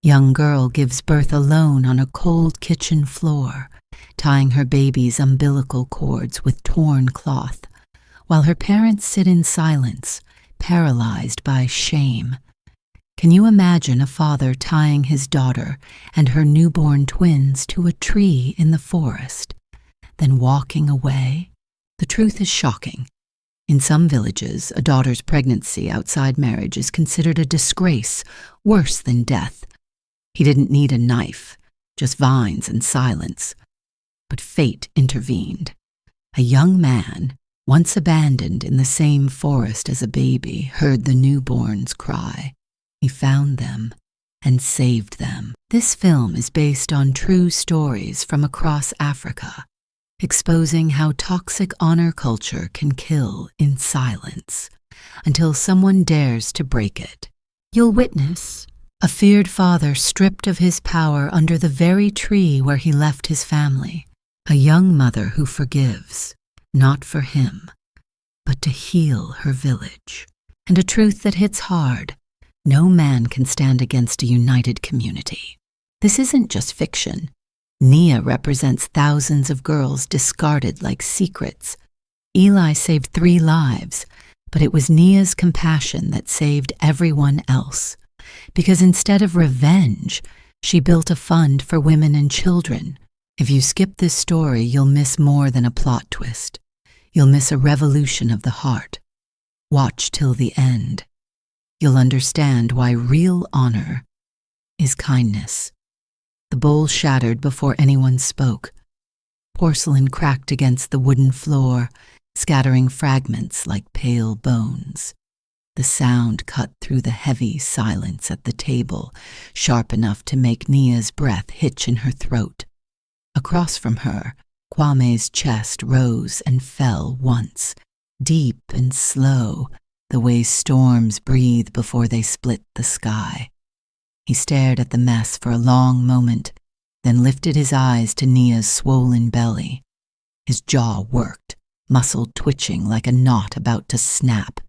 Young girl gives birth alone on a cold kitchen floor, tying her baby's umbilical cords with torn cloth, while her parents sit in silence, paralyzed by shame. Can you imagine a father tying his daughter and her newborn twins to a tree in the forest, then walking away? The truth is shocking. In some villages, a daughter's pregnancy outside marriage is considered a disgrace, worse than death. He didn't need a knife, just vines and silence. But fate intervened. A young man, once abandoned in the same forest as a baby, heard the newborns cry. He found them and saved them. This film is based on true stories from across Africa, exposing how toxic honor culture can kill in silence until someone dares to break it. You'll witness a feared father stripped of his power under the very tree where he left his family, a young mother who forgives, not for him, but to heal her village, and a truth that hits hard. No man can stand against a united community. This isn't just fiction. Nia represents thousands of girls discarded like secrets. Eli saved 3 lives, but it was Nia's compassion that saved everyone else. Because instead of revenge, she built a fund for women and children. If you skip this story, you'll miss more than a plot twist. You'll miss a revolution of the heart. Watch till the end. You'll understand why real honor is kindness. The bowl shattered before anyone spoke. Porcelain cracked against the wooden floor, scattering fragments like pale bones. The sound cut through the heavy silence at the table, sharp enough to make Nia's breath hitch in her throat. Across from her, Kwame's chest rose and fell once, deep and slow, the way storms breathe before they split the sky. He stared at the mess for a long moment, then lifted his eyes to Nia's swollen belly. His jaw worked, muscle twitching like a knot about to snap.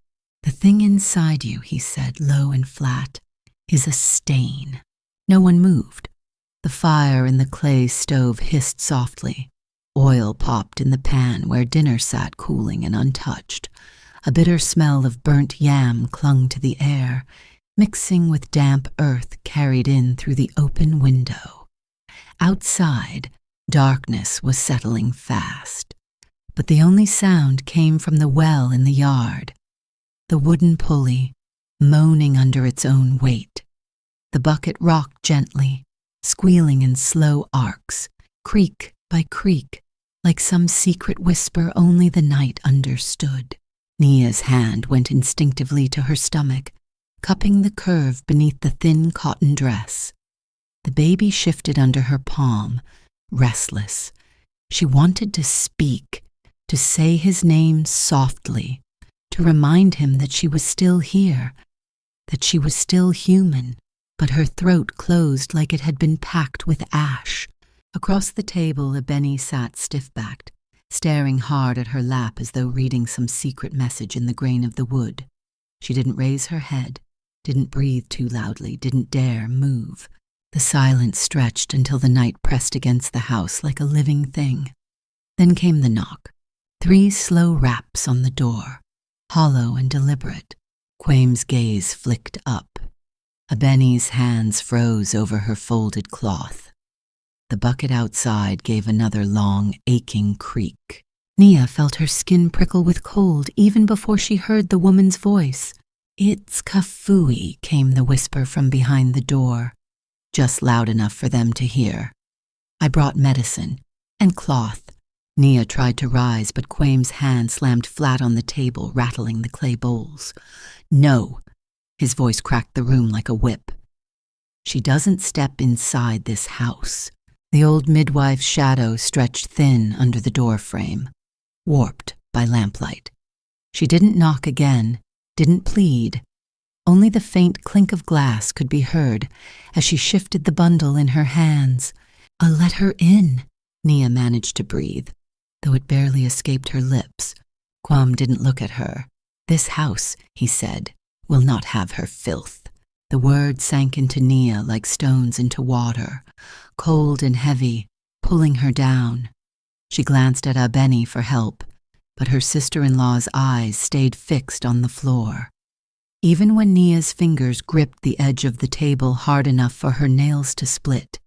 "The thing inside you," he said, low and flat, "is a stain." No one moved. The fire in the clay stove hissed softly. Oil popped in the pan where dinner sat cooling and untouched. A bitter smell of burnt yam clung to the air, mixing with damp earth carried in through the open window. Outside, darkness was settling fast, but the only sound came from the well in the yard. The wooden pulley, moaning under its own weight. The bucket rocked gently, squealing in slow arcs, creak by creak, like some secret whisper only the night understood. Nia's hand went instinctively to her stomach, cupping the curve beneath the thin cotton dress. The baby shifted under her palm, restless. She wanted to speak, to say his name softly, to remind him that she was still here, that she was still human, but her throat closed like it had been packed with ash. Across the table, Ebony sat stiff-backed, staring hard at her lap as though reading some secret message in the grain of the wood. She didn't raise her head, didn't breathe too loudly, didn't dare move. The silence stretched until the night pressed against the house like a living thing. Then came the knock. 3 slow raps on the door, hollow and deliberate. Quame's gaze flicked up. Ebony's hands froze over her folded cloth. The bucket outside gave another long, aching creak. Nia felt her skin prickle with cold even before she heard the woman's voice. "It's Kafui," came the whisper from behind the door, just loud enough for them to hear. "I brought medicine and cloth." Nia tried to rise, but Quame's hand slammed flat on the table, rattling the clay bowls. "No!" His voice cracked the room like a whip. "She doesn't step inside this house." The old midwife's shadow stretched thin under the door frame, warped by lamplight. She didn't knock again, didn't plead. Only the faint clink of glass could be heard as she shifted the bundle in her hands. "Let her in," Nia managed to breathe, though it barely escaped her lips. Kwame didn't look at her. "This house," he said, "will not have her filth." The words sank into Nia like stones into water, cold and heavy, pulling her down. She glanced at Abeni for help, but her sister-in-law's eyes stayed fixed on the floor. Even when Nia's fingers gripped the edge of the table hard enough for her nails to split,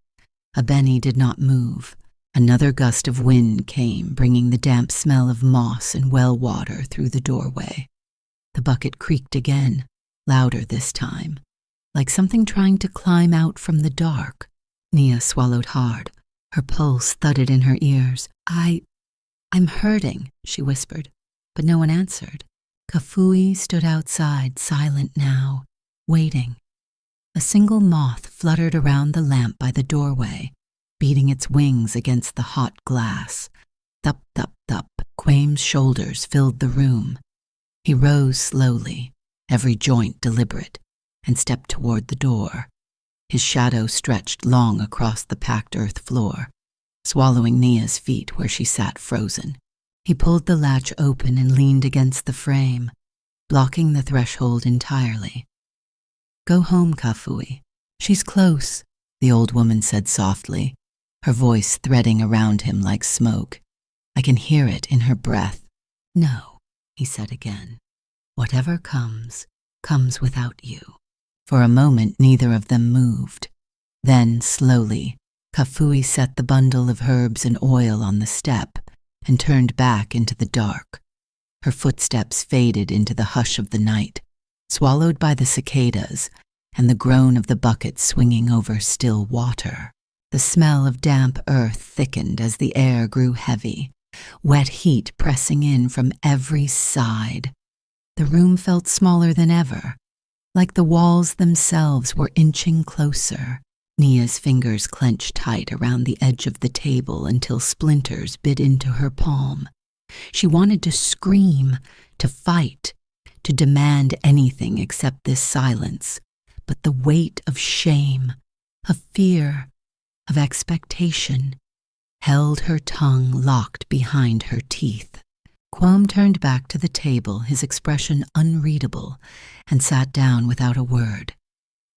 Abeni did not move. Another gust of wind came, bringing the damp smell of moss and well water through the doorway. The bucket creaked again, louder this time, like something trying to climb out from the dark. Nia swallowed hard. Her pulse thudded in her ears. I'm hurting, she whispered, but no one answered. Kafui stood outside, silent now, waiting. A single moth fluttered around the lamp by the doorway, beating its wings against the hot glass. Thup, thup, thup. Quame's shoulders filled the room. He rose slowly, every joint deliberate, and stepped toward the door. His shadow stretched long across the packed earth floor, swallowing Nia's feet where she sat frozen. He pulled the latch open and leaned against the frame, blocking the threshold entirely. Go home, Kafui. She's close, the old woman said softly, her voice threading around him like smoke. I can hear it in her breath. No, he said again. Whatever comes, comes without you. For a moment, neither of them moved. Then, slowly, Kafui set the bundle of herbs and oil on the step and turned back into the dark. Her footsteps faded into the hush of the night, swallowed by the cicadas and the groan of the bucket swinging over still water. The smell of damp earth thickened as the air grew heavy, wet heat pressing in from every side. The room felt smaller than ever, like the walls themselves were inching closer. Nia's fingers clenched tight around the edge of the table until splinters bit into her palm. She wanted to scream, to fight, to demand anything except this silence, but the weight of shame, of fear, of expectation held her tongue locked behind her teeth. Quam turned back to the table, his expression unreadable, and sat down without a word.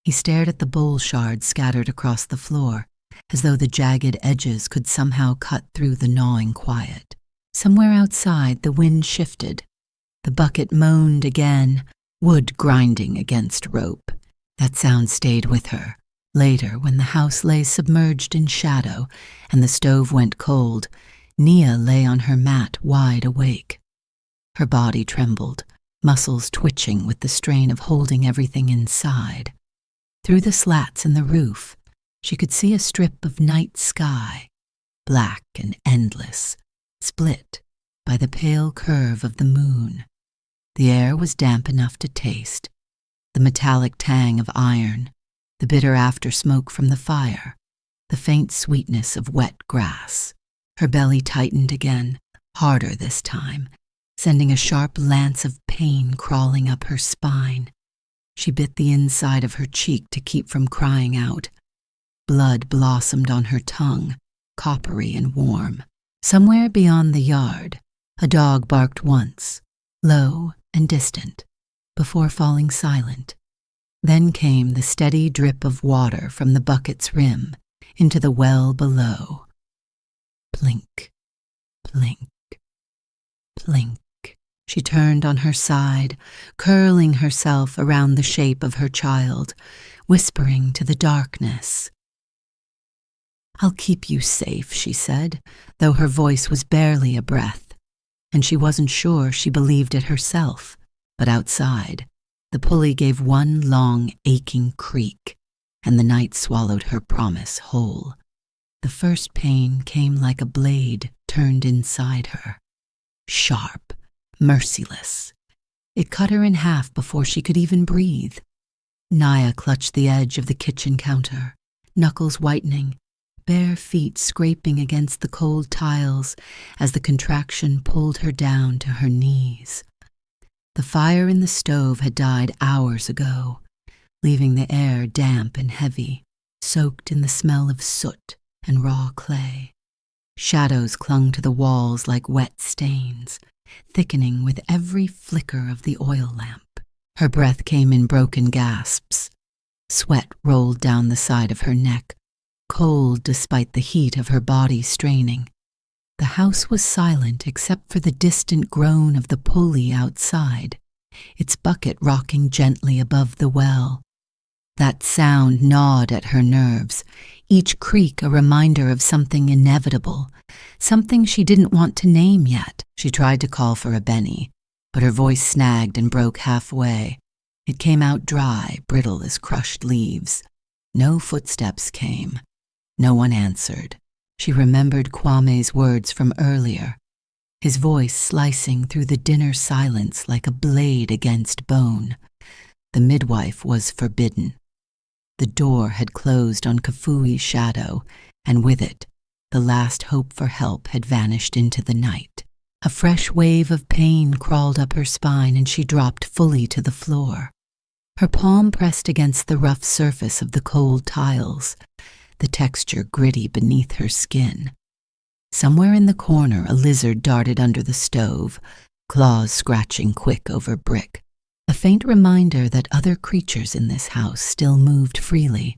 He stared at the bowl shards scattered across the floor, as though the jagged edges could somehow cut through the gnawing quiet. Somewhere outside, the wind shifted. The bucket moaned again, wood grinding against rope. That sound stayed with her. Later, when the house lay submerged in shadow and the stove went cold, Nia lay on her mat wide awake. Her body trembled, muscles twitching with the strain of holding everything inside. Through the slats in the roof, she could see a strip of night sky, black and endless, split by the pale curve of the moon. The air was damp enough to taste, the metallic tang of iron, the bitter after-smoke from the fire, the faint sweetness of wet grass. Her belly tightened again, harder this time, sending a sharp lance of pain crawling up her spine. She bit the inside of her cheek to keep from crying out. Blood blossomed on her tongue, coppery and warm. Somewhere beyond the yard, a dog barked once, low and distant, before falling silent. Then came the steady drip of water from the bucket's rim into the well below. Plink, plink, plink. She turned on her side, curling herself around the shape of her child, whispering to the darkness. I'll keep you safe, she said, though her voice was barely a breath, and she wasn't sure she believed it herself. But outside, the pulley gave one long, aching creak, and the night swallowed her promise whole. The first pain came like a blade turned inside her, sharp, merciless. It cut her in half before she could even breathe. Nia clutched the edge of the kitchen counter, knuckles whitening, bare feet scraping against the cold tiles as the contraction pulled her down to her knees. The fire in the stove had died hours ago, leaving the air damp and heavy, soaked in the smell of soot and raw clay. Shadows clung to the walls like wet stains, thickening with every flicker of the oil lamp. Her breath came in broken gasps. Sweat rolled down the side of her neck, cold despite the heat of her body straining. The house was silent except for the distant groan of the pulley outside, its bucket rocking gently above the well. That sound gnawed at her nerves, each creak a reminder of something inevitable, something she didn't want to name yet. She tried to call for a Benny, but her voice snagged and broke halfway. It came out dry, brittle as crushed leaves. No footsteps came. No one answered. She remembered Kwame's words from earlier, his voice slicing through the dinner silence like a blade against bone. The midwife was forbidden. The door had closed on Kafui's shadow, and with it, the last hope for help had vanished into the night. A fresh wave of pain crawled up her spine and she dropped fully to the floor. Her palm pressed against the rough surface of the cold tiles, the texture gritty beneath her skin. Somewhere in the corner a lizard darted under the stove, claws scratching quick over brick. A faint reminder that other creatures in this house still moved freely,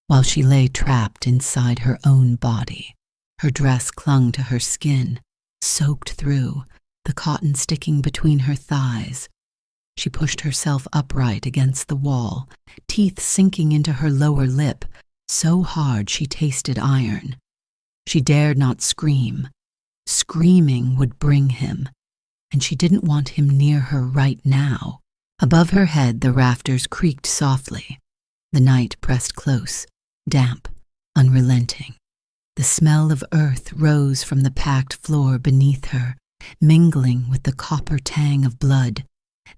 while she lay trapped inside her own body. Her dress clung to her skin, soaked through, the cotton sticking between her thighs. She pushed herself upright against the wall, teeth sinking into her lower lip, so hard she tasted iron. She dared not scream. Screaming would bring him, and she didn't want him near her right now. Above her head, the rafters creaked softly. The night pressed close, damp, unrelenting. The smell of earth rose from the packed floor beneath her, mingling with the copper tang of blood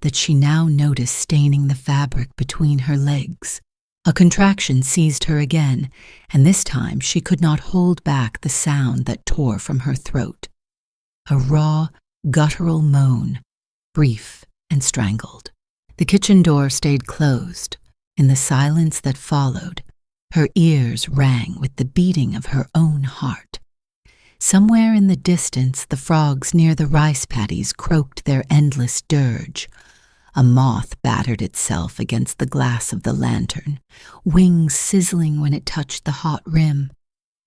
that she now noticed staining the fabric between her legs. A contraction seized her again, and this time she could not hold back the sound that tore from her throat. A raw, guttural moan, brief and strangled. The kitchen door stayed closed. In the silence that followed, her ears rang with the beating of her own heart. Somewhere in the distance, the frogs near the rice paddies croaked their endless dirge. A moth battered itself against the glass of the lantern, wings sizzling when it touched the hot rim,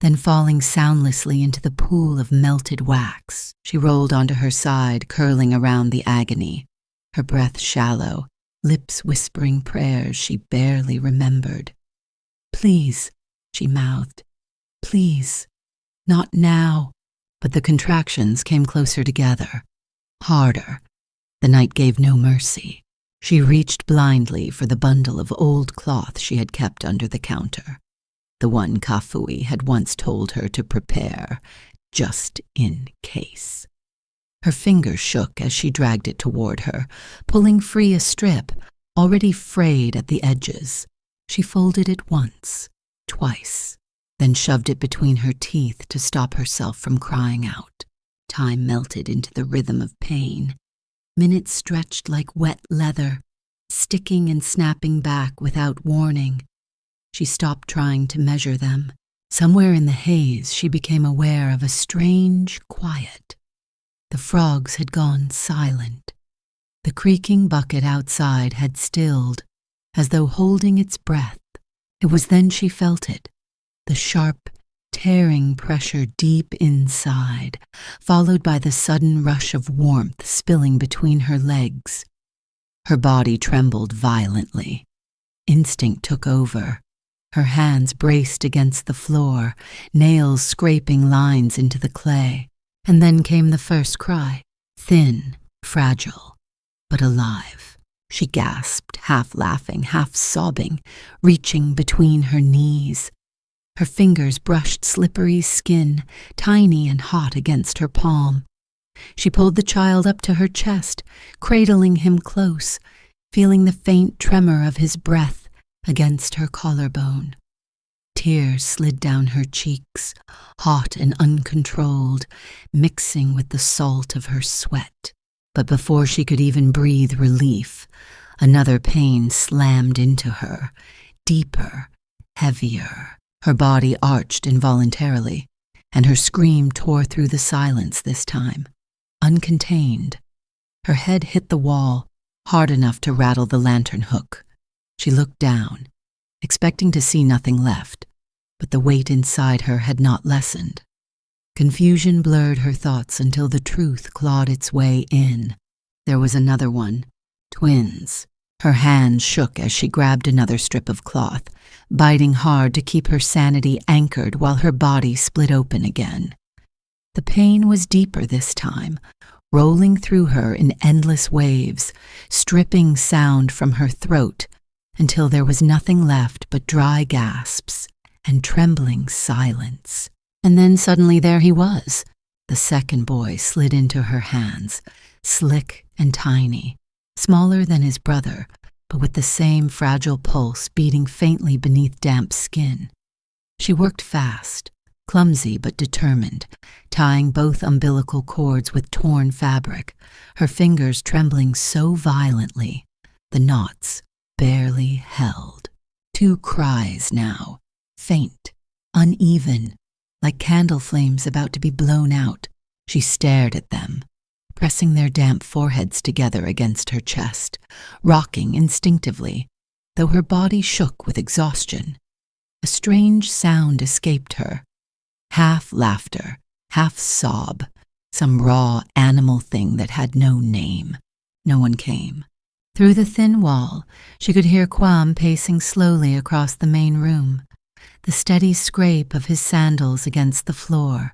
then falling soundlessly into the pool of melted wax. She rolled onto her side, curling around the agony, her breath shallow, lips whispering prayers she barely remembered. "Please," she mouthed. "Please. Not now." But the contractions came closer together, harder. The night gave no mercy. She reached blindly for the bundle of old cloth she had kept under the counter, the one Kafui had once told her to prepare, just in case. Her fingers shook as she dragged it toward her, pulling free a strip, already frayed at the edges. She folded it once, twice, then shoved it between her teeth to stop herself from crying out. Time melted into the rhythm of pain. Minutes stretched like wet leather, sticking and snapping back without warning. She stopped trying to measure them. Somewhere in the haze, she became aware of a strange quiet. The frogs had gone silent. The creaking bucket outside had stilled, as though holding its breath. It was then she felt it, the sharp, tearing pressure deep inside, followed by the sudden rush of warmth spilling between her legs. Her body trembled violently. Instinct took over. Her hands braced against the floor, nails scraping lines into the clay. And then came the first cry, thin, fragile, but alive. She gasped, half laughing, half sobbing, reaching between her knees. Her fingers brushed slippery skin, tiny and hot against her palm. She pulled the child up to her chest, cradling him close, feeling the faint tremor of his breath against her collarbone. Tears slid down her cheeks, hot and uncontrolled, mixing with the salt of her sweat. But before she could even breathe relief, another pain slammed into her, deeper, heavier. Her body arched involuntarily, and her scream tore through the silence this time, uncontained. Her head hit the wall, hard enough to rattle the lantern hook. She looked down. expecting to see nothing left, but the weight inside her had not lessened. Confusion blurred her thoughts until the truth clawed its way in. There was another one. Twins. Her hand shook as she grabbed another strip of cloth, biting hard to keep her sanity anchored while her body split open again. The pain was deeper this time, rolling through her in endless waves, stripping sound from her throat until there was nothing left but dry gasps and trembling silence. And then suddenly there he was. The second boy slid into her hands, slick and tiny, smaller than his brother, but with the same fragile pulse beating faintly beneath damp skin. She worked fast, clumsy but determined, tying both umbilical cords with torn fabric, her fingers trembling so violently, the knots barely held. 2 cries now, faint, uneven, like candle flames about to be blown out. She stared at them, pressing their damp foreheads together against her chest, rocking instinctively, though her body shook with exhaustion. A strange sound escaped her, half laughter, half sob, some raw animal thing that had no name. No one came. Through the thin wall, she could hear Quam pacing slowly across the main room, the steady scrape of his sandals against the floor,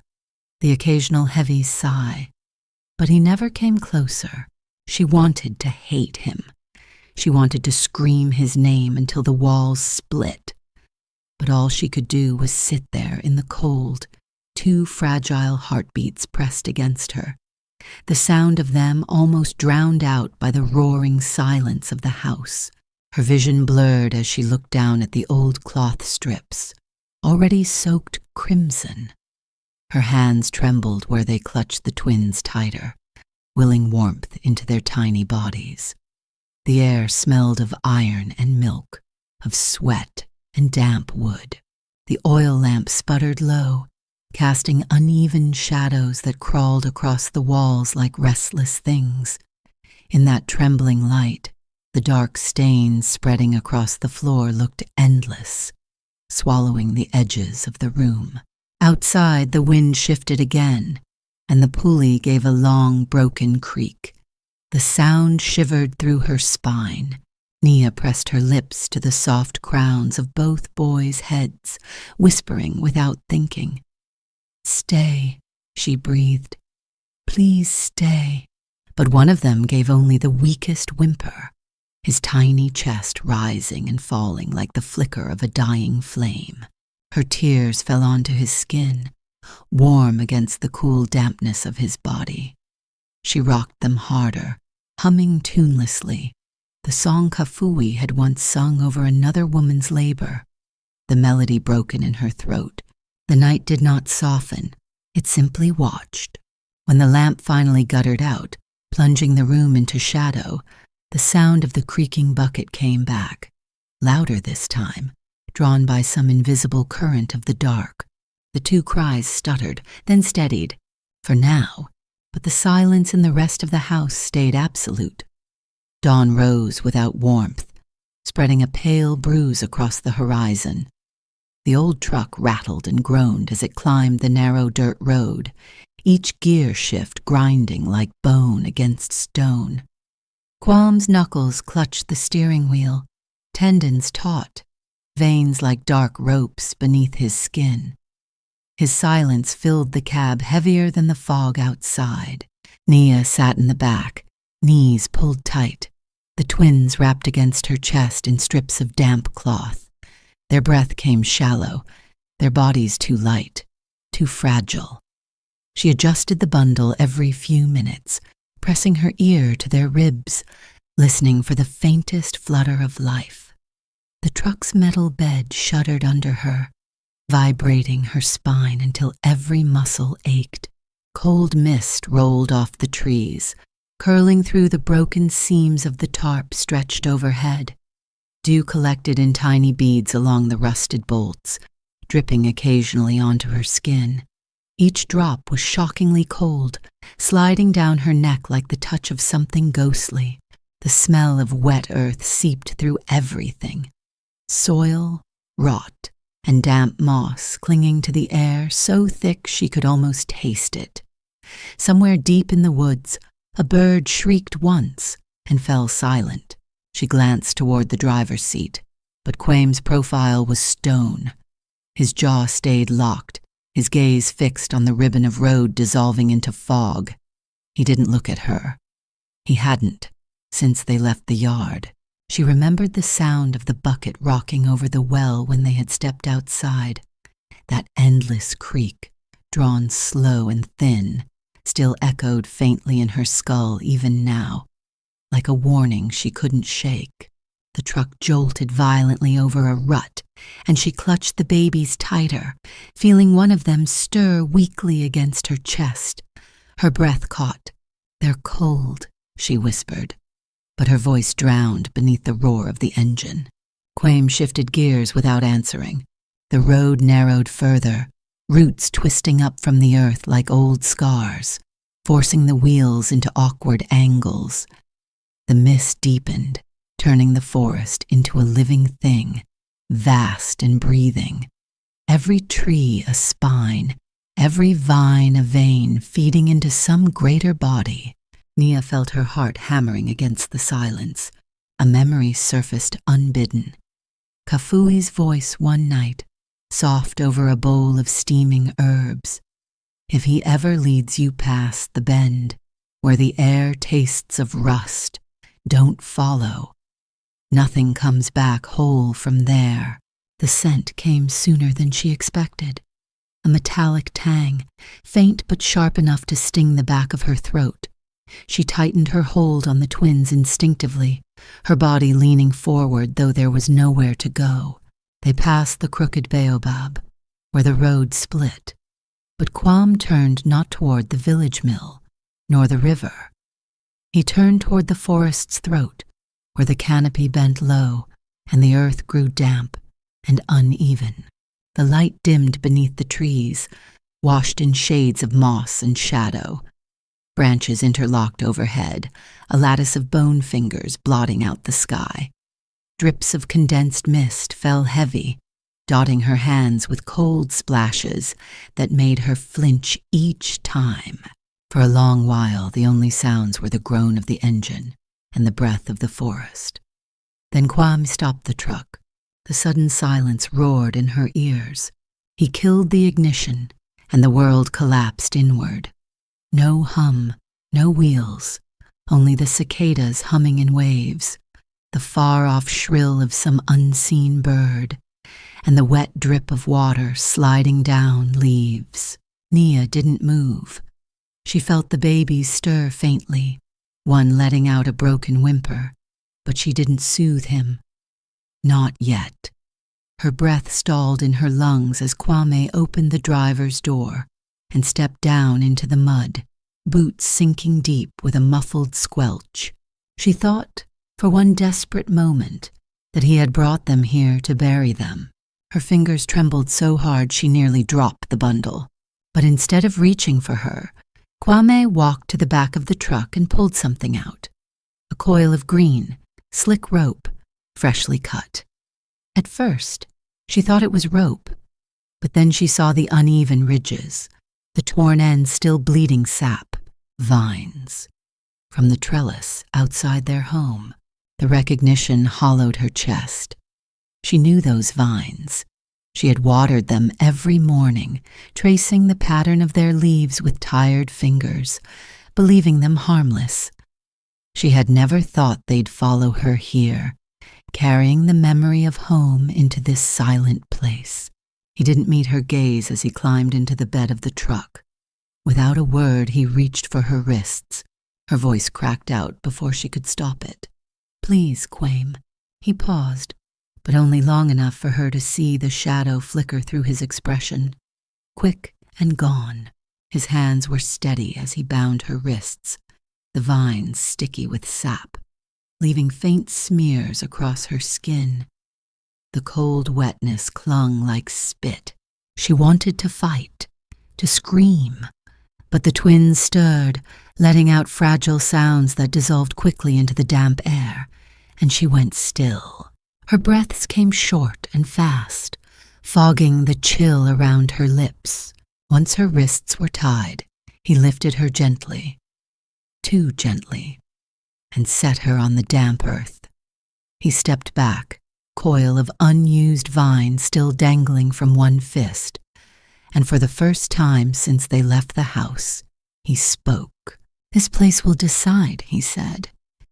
the occasional heavy sigh. But he never came closer. She wanted to hate him. She wanted to scream his name until the walls split. But all she could do was sit there in the cold, 2 fragile heartbeats pressed against her, the sound of them almost drowned out by the roaring silence of the house. Her vision blurred as she looked down at the old cloth strips, already soaked crimson. Her hands trembled where they clutched the twins tighter, willing warmth into their tiny bodies. The air smelled of iron and milk, of sweat and damp wood. The oil lamp sputtered low, casting uneven shadows that crawled across the walls like restless things. In that trembling light, the dark stains spreading across the floor looked endless, swallowing the edges of the room. Outside, the wind shifted again, and the pulley gave a long, broken creak. The sound shivered through her spine. Nia pressed her lips to the soft crowns of both boys' heads, whispering without thinking. "Stay," she breathed. "Please stay." But one of them gave only the weakest whimper, his tiny chest rising and falling like the flicker of a dying flame. Her tears fell onto his skin, warm against the cool dampness of his body. She rocked them harder, humming tunelessly, the song Kafui had once sung over another woman's labor, the melody broken in her throat. The night did not soften, it simply watched. When the lamp finally guttered out, plunging the room into shadow, the sound of the creaking bucket came back, louder this time, drawn by some invisible current of the dark. The 2 cries stuttered, then steadied, for now, but the silence in the rest of the house stayed absolute. Dawn rose without warmth, spreading a pale bruise across the horizon. The old truck rattled and groaned as it climbed the narrow dirt road, each gear shift grinding like bone against stone. Quam's knuckles clutched the steering wheel, tendons taut, veins like dark ropes beneath his skin. His silence filled the cab heavier than the fog outside. Nia sat in the back, knees pulled tight, the twins wrapped against her chest in strips of damp cloth. Their breath came shallow, their bodies too light, too fragile. She adjusted the bundle every few minutes, pressing her ear to their ribs, listening for the faintest flutter of life. The truck's metal bed shuddered under her, vibrating her spine until every muscle ached. Cold mist rolled off the trees, curling through the broken seams of the tarp stretched overhead. Dew collected in tiny beads along the rusted bolts, dripping occasionally onto her skin. Each drop was shockingly cold, sliding down her neck like the touch of something ghostly. The smell of wet earth seeped through everything. soil, rot, and damp moss clinging to the air so thick she could almost taste it. Somewhere deep in the woods, a bird shrieked once and fell silent. She glanced toward the driver's seat, but Quame's profile was stone. His jaw stayed locked, his gaze fixed on the ribbon of road dissolving into fog. He didn't look at her. He hadn't, since they left the yard. She remembered the sound of the bucket rocking over the well when they had stepped outside. That endless creak, drawn slow and thin, still echoed faintly in her skull even now, like a warning she couldn't shake. The truck jolted violently over a rut, and she clutched the babies tighter, feeling one of them stir weakly against her chest. Her breath caught. "They're cold," she whispered, but her voice drowned beneath the roar of the engine. Quame shifted gears without answering. The road narrowed further, roots twisting up from the earth like old scars, forcing the wheels into awkward angles. The mist deepened, turning the forest into a living thing, vast and breathing. Every tree a spine, every vine a vein feeding into some greater body. Nia felt her heart hammering against the silence. A memory surfaced unbidden. Kafui's voice one night, soft over a bowl of steaming herbs. "If he ever leads you past the bend, where the air tastes of rust, don't follow. Nothing comes back whole from there." The scent came sooner than she expected. A metallic tang, faint but sharp enough to sting the back of her throat. She tightened her hold on the twins instinctively, her body leaning forward though there was nowhere to go. They passed the crooked baobab, where the road split, but Quam turned not toward the village mill, nor the river. He turned toward the forest's throat, where the canopy bent low and the earth grew damp and uneven. The light dimmed beneath the trees, washed in shades of moss and shadow. Branches interlocked overhead, a lattice of bone fingers blotting out the sky. Drips of condensed mist fell heavy, dotting her hands with cold splashes that made her flinch each time. For a long while, the only sounds were the groan of the engine and the breath of the forest. Then Quam stopped the truck. The sudden silence roared in her ears. He killed the ignition, and the world collapsed inward. No hum, no wheels, only the cicadas humming in waves, the far-off shrill of some unseen bird, and the wet drip of water sliding down leaves. Nia didn't move. She felt the babies stir faintly, one letting out a broken whimper, but she didn't soothe him. Not yet. Her breath stalled in her lungs as Kwame opened the driver's door and stepped down into the mud, boots sinking deep with a muffled squelch. She thought, for one desperate moment, that he had brought them here to bury them. Her fingers trembled so hard she nearly dropped the bundle. But instead of reaching for her, Kwame walked to the back of the truck and pulled something out. A coil of green, slick rope, freshly cut. At first, she thought it was rope, but then she saw the uneven ridges, the torn ends still bleeding sap, vines. From the trellis outside their home, the recognition hollowed her chest. She knew those vines. She had watered them every morning, tracing the pattern of their leaves with tired fingers, believing them harmless. She had never thought they'd follow her here, carrying the memory of home into this silent place. He didn't meet her gaze as he climbed into the bed of the truck. Without a word, he reached for her wrists. Her voice cracked out before she could stop it. "Please, Quame." He paused, but only long enough for her to see the shadow flicker through his expression. Quick and gone. His hands were steady as he bound her wrists, the vines sticky with sap, leaving faint smears across her skin. The cold wetness clung like spit. She wanted to fight, to scream, but the twins stirred, letting out fragile sounds that dissolved quickly into the damp air, and she went still, Her breaths came short and fast, fogging the chill around her lips. Once her wrists were tied, he lifted her gently, too gently, and set her on the damp earth. He stepped back, coil of unused vine still dangling from one fist, and for the first time since they left the house, he spoke. "This place will decide," he said.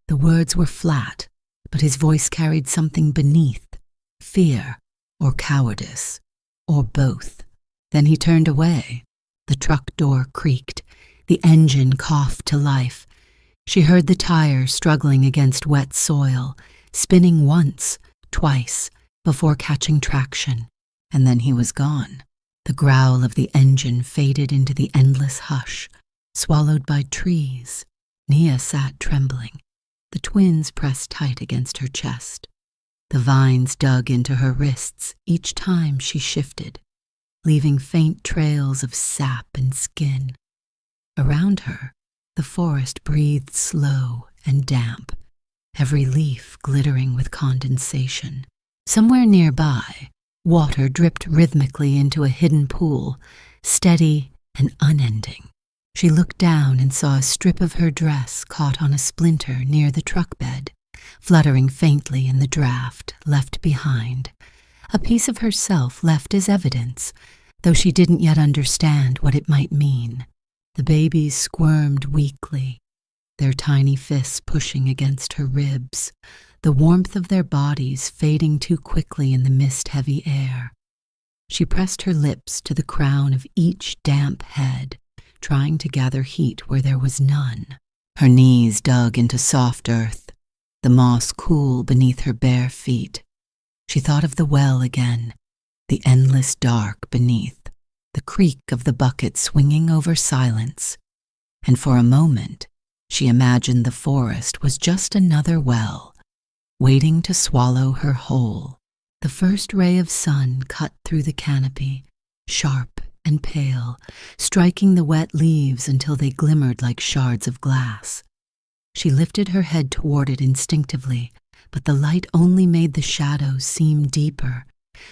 The words were flat, but his voice carried something beneath, fear or cowardice, or both. Then he turned away. The truck door creaked. The engine coughed to life. She heard the tire struggling against wet soil, spinning once, twice, before catching traction, and then he was gone. The growl of the engine faded into the endless hush, swallowed by trees. Nia sat trembling. The twins pressed tight against her chest. The vines dug into her wrists each time she shifted, leaving faint trails of sap and skin. Around her, the forest breathed slow and damp, every leaf glittering with condensation. Somewhere nearby, water dripped rhythmically into a hidden pool, steady and unending. She looked down and saw a strip of her dress caught on a splinter near the truck bed, fluttering faintly in the draft left behind. A piece of herself left as evidence, though she didn't yet understand what it might mean. The babies squirmed weakly, their tiny fists pushing against her ribs, the warmth of their bodies fading too quickly in the mist-heavy air. She pressed her lips to the crown of each damp head, trying to gather heat where there was none. Her knees dug into soft earth, the moss cool beneath her bare feet. She thought of the well again, the endless dark beneath, the creak of the bucket swinging over silence, and for a moment she imagined the forest was just another well, waiting to swallow her whole. The first ray of sun cut through the canopy, sharp and pale, striking the wet leaves until they glimmered like shards of glass. She lifted her head toward it instinctively, but the light only made the shadows seem deeper,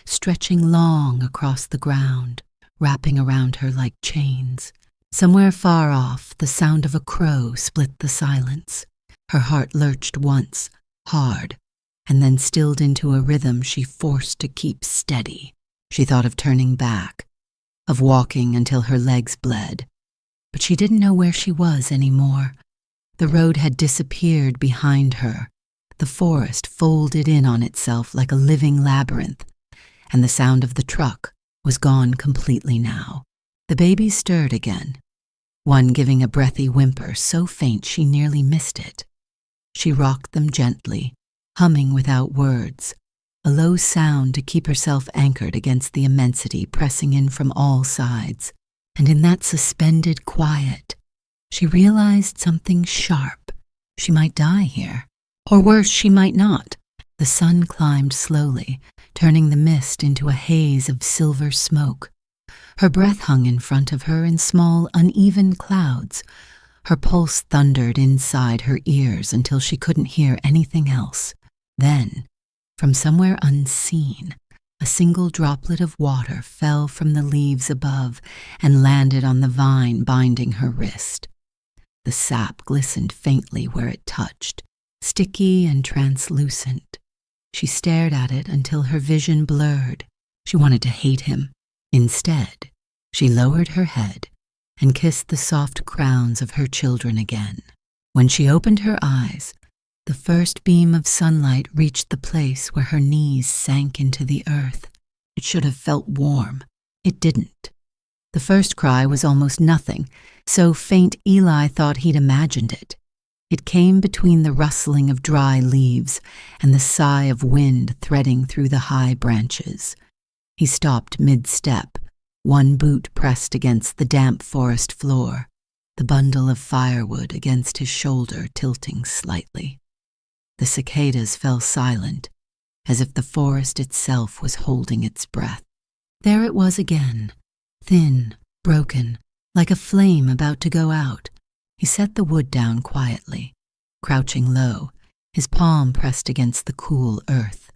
stretching long across the ground, wrapping around her like chains. Somewhere far off, the sound of a crow split the silence. Her heart lurched once, hard, and then stilled into a rhythm she forced to keep steady. She thought of turning back, of walking until her legs bled, but she didn't know where she was anymore. The road had disappeared behind her. The forest folded in on itself like a living labyrinth, and the sound of the truck was gone completely now. The babies stirred again, one giving a breathy whimper so faint she nearly missed it. She rocked them gently, humming without words, a low sound to keep herself anchored against the immensity pressing in from all sides. And in that suspended quiet, she realized something sharp. She might die here, or worse, she might not. The sun climbed slowly, turning the mist into a haze of silver smoke. Her breath hung in front of her in small, uneven clouds. Her pulse thundered inside her ears until she couldn't hear anything else. Then, from somewhere unseen, a single droplet of water fell from the leaves above and landed on the vine binding her wrist. The sap glistened faintly where it touched, sticky and translucent. She stared at it until her vision blurred. She wanted to hate him. Instead, she lowered her head and kissed the soft crowns of her children again. When she opened her eyes, the first beam of sunlight reached the place where her knees sank into the earth. It should have felt warm. It didn't. The first cry was almost nothing, so faint Eli thought he'd imagined it. It came between the rustling of dry leaves and the sigh of wind threading through the high branches. He stopped mid-step, one boot pressed against the damp forest floor, the bundle of firewood against his shoulder tilting slightly. The cicadas fell silent, as if the forest itself was holding its breath. There it was again, thin, broken, like a flame about to go out. He set the wood down quietly, crouching low, his palm pressed against the cool earth.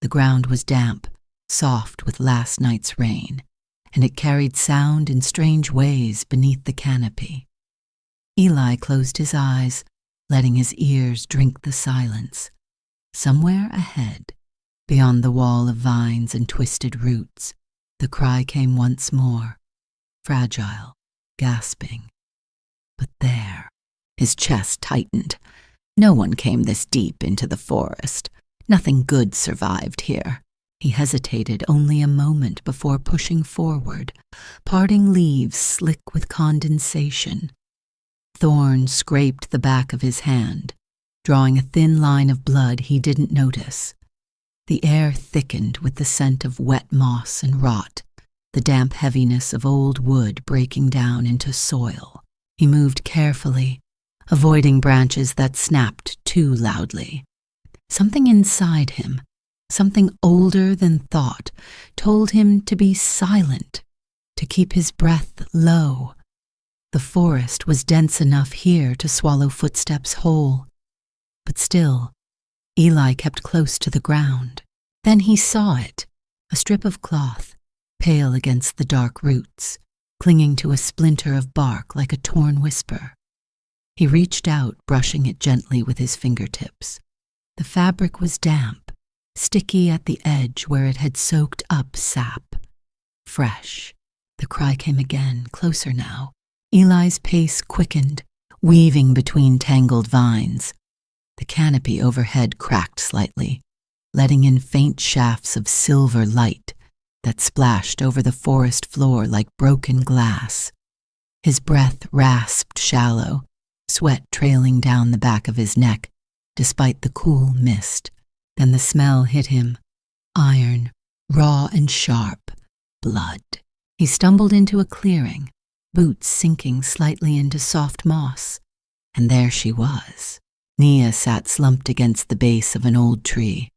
The ground was damp, soft with last night's rain, and it carried sound in strange ways beneath the canopy. Eli closed his eyes, letting his ears drink the silence. Somewhere ahead, beyond the wall of vines and twisted roots, the cry came once more, fragile, gasping. But there, his chest tightened. No one came this deep into the forest. Nothing good survived here. He hesitated only a moment before pushing forward, parting leaves slick with condensation. Thorns scraped the back of his hand, drawing a thin line of blood he didn't notice. The air thickened with the scent of wet moss and rot, the damp heaviness of old wood breaking down into soil. He moved carefully, avoiding branches that snapped too loudly. Something inside him, something older than thought, told him to be silent, to keep his breath low. The forest was dense enough here to swallow footsteps whole. But still, Eli kept close to the ground. Then he saw it, a strip of cloth, pale against the dark roots, clinging to a splinter of bark like a torn whisper. He reached out, brushing it gently with his fingertips. The fabric was damp, sticky at the edge where it had soaked up sap. Fresh. The cry came again, closer now. Eli's pace quickened, weaving between tangled vines. The canopy overhead cracked slightly, letting in faint shafts of silver light that splashed over the forest floor like broken glass. His breath rasped shallow, sweat trailing down the back of his neck, despite the cool mist. Then the smell hit him, iron, raw and sharp, blood. He stumbled into a clearing, boots sinking slightly into soft moss, and there she was. Nia sat slumped against the base of an old tree,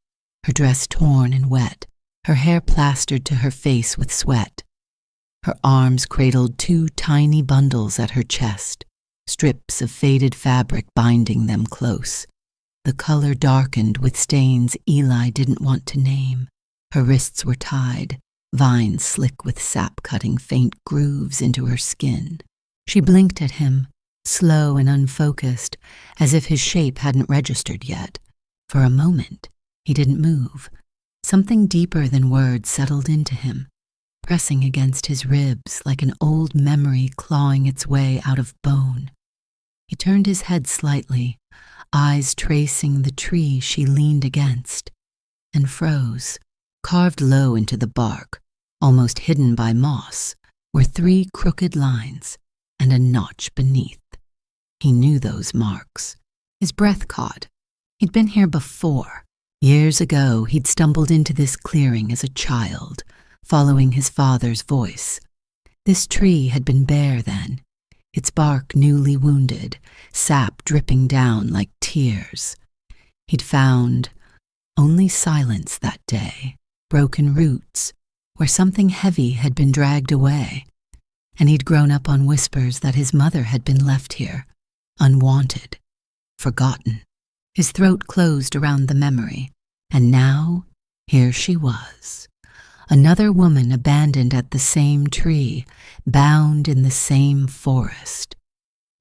her dress torn and wet, her hair plastered to her face with sweat. Her arms cradled two tiny bundles at her chest, strips of faded fabric binding them close. The color darkened with stains Eli didn't want to name. Her wrists were tied, vines slick with sap cutting faint grooves into her skin. She blinked at him, slow and unfocused, as if his shape hadn't registered yet. For a moment, he didn't move. Something deeper than words settled into him, pressing against his ribs like an old memory clawing its way out of bone. He turned his head slightly, eyes tracing the tree she leaned against, and froze. Carved low into the bark, almost hidden by moss, were 3 crooked lines and a notch beneath. He knew those marks. His breath caught. He'd been here before. Years ago, he'd stumbled into this clearing as a child, following his father's voice. This tree had been bare then, its bark newly wounded, sap dripping down like tears. He'd found only silence that day, broken roots, where something heavy had been dragged away, and he'd grown up on whispers that his mother had been left here, unwanted, forgotten. His throat closed around the memory, and now here she was. Another woman abandoned at the same tree, bound in the same forest.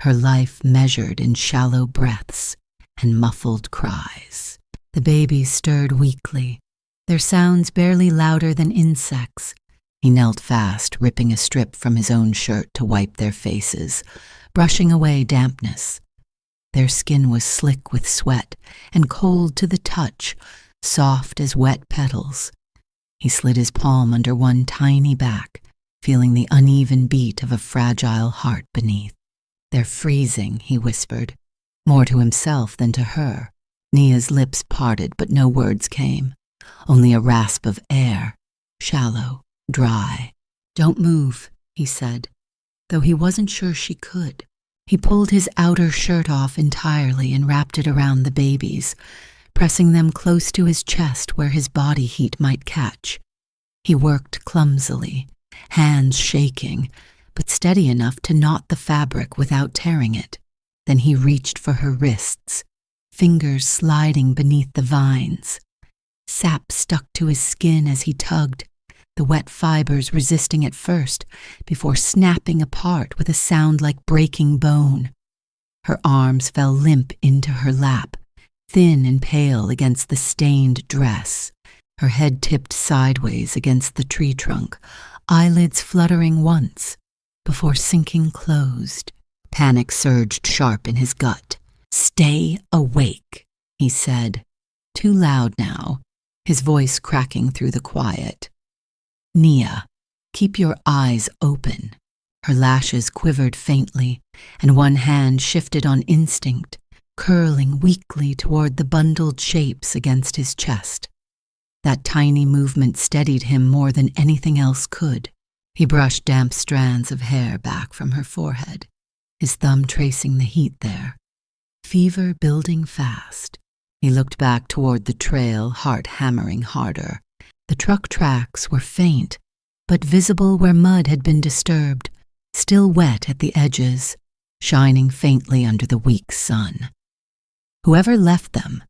Her life measured in shallow breaths and muffled cries. The babies stirred weakly, their sounds barely louder than insects. He knelt fast, ripping a strip from his own shirt to wipe their faces, brushing away dampness. Their skin was slick with sweat and cold to the touch, soft as wet petals. He slid his palm under one tiny back, feeling the uneven beat of a fragile heart beneath. "They're freezing," he whispered, more to himself than to her. Nia's lips parted, but no words came, only a rasp of air, shallow, dry. "Don't move," he said, though he wasn't sure she could. He pulled his outer shirt off entirely and wrapped it around the babies, pressing them close to his chest where his body heat might catch. He worked clumsily, hands shaking, but steady enough to knot the fabric without tearing it. Then he reached for her wrists, fingers sliding beneath the vines. Sap stuck to his skin as he tugged, the wet fibers resisting at first before snapping apart with a sound like breaking bone. Her arms fell limp into her lap, thin and pale against the stained dress, her head tipped sideways against the tree trunk, eyelids fluttering once before sinking closed. Panic surged sharp in his gut. "Stay awake," he said, too loud now, his voice cracking through the quiet. "Nia, keep your eyes open." Her lashes quivered faintly, and one hand shifted on instinct, curling weakly toward the bundled shapes against his chest. That tiny movement steadied him more than anything else could. He brushed damp strands of hair back from her forehead, his thumb tracing the heat there. Fever building fast. He looked back toward the trail, heart hammering harder. The truck tracks were faint, but visible where mud had been disturbed, still wet at the edges, shining faintly under the weak sun. Whoever left them,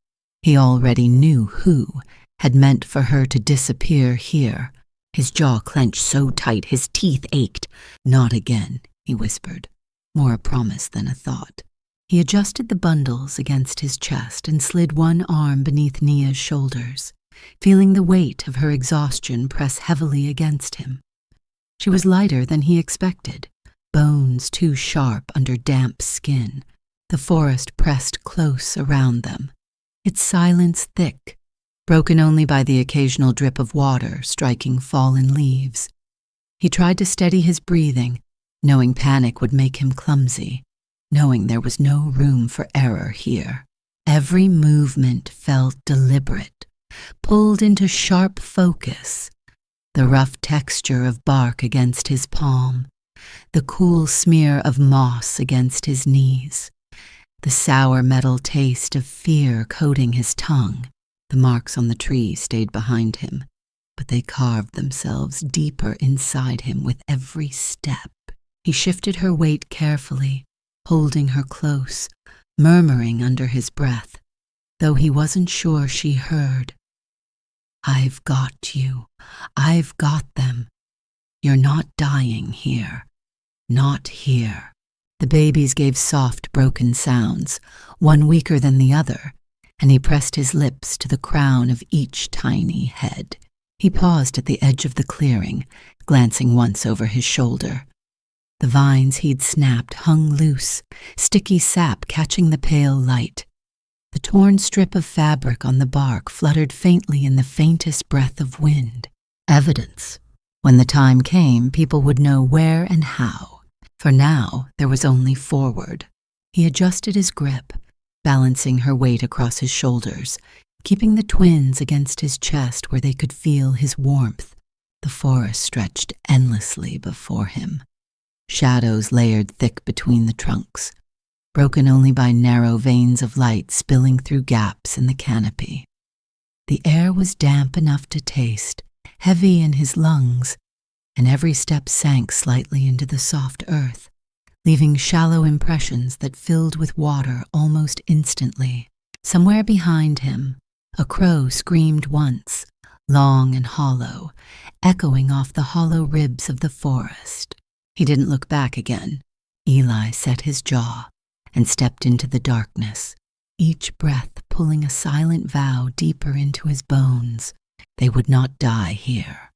he already knew who, had meant for her to disappear here. His jaw clenched so tight his teeth ached. "Not again," he whispered, more a promise than a thought. He adjusted the bundles against his chest and slid one arm beneath Nia's shoulders, feeling the weight of her exhaustion press heavily against him. She was lighter than he expected, bones too sharp under damp skin, the forest pressed close around them, its silence thick, broken only by the occasional drip of water striking fallen leaves. He tried to steady his breathing, knowing panic would make him clumsy, knowing there was no room for error here. Every movement felt deliberate, pulled into sharp focus. The rough texture of bark against his palm, the cool smear of moss against his knees, the sour metal taste of fear coating his tongue. The marks on the tree stayed behind him, but they carved themselves deeper inside him with every step. He shifted her weight carefully, holding her close, murmuring under his breath, though he wasn't sure she heard. "I've got you. I've got them. You're not dying here. Not here." The babies gave soft, broken sounds, one weaker than the other, and he pressed his lips to the crown of each tiny head. He paused at the edge of the clearing, glancing once over his shoulder. The vines he'd snapped hung loose, sticky sap catching the pale light. The torn strip of fabric on the bark fluttered faintly in the faintest breath of wind. Evidence. When the time came, people would know where and how. For now, there was only forward. He adjusted his grip, balancing her weight across his shoulders, keeping the twins against his chest where they could feel his warmth. The forest stretched endlessly before him. Shadows layered thick between the trunks, broken only by narrow veins of light spilling through gaps in the canopy. The air was damp enough to taste, heavy in his lungs, and every step sank slightly into the soft earth, leaving shallow impressions that filled with water almost instantly. Somewhere behind him, a crow screamed once, long and hollow, echoing off the hollow ribs of the forest. He didn't look back again. Eli set his jaw and stepped into the darkness, each breath pulling a silent vow deeper into his bones. They would not die here.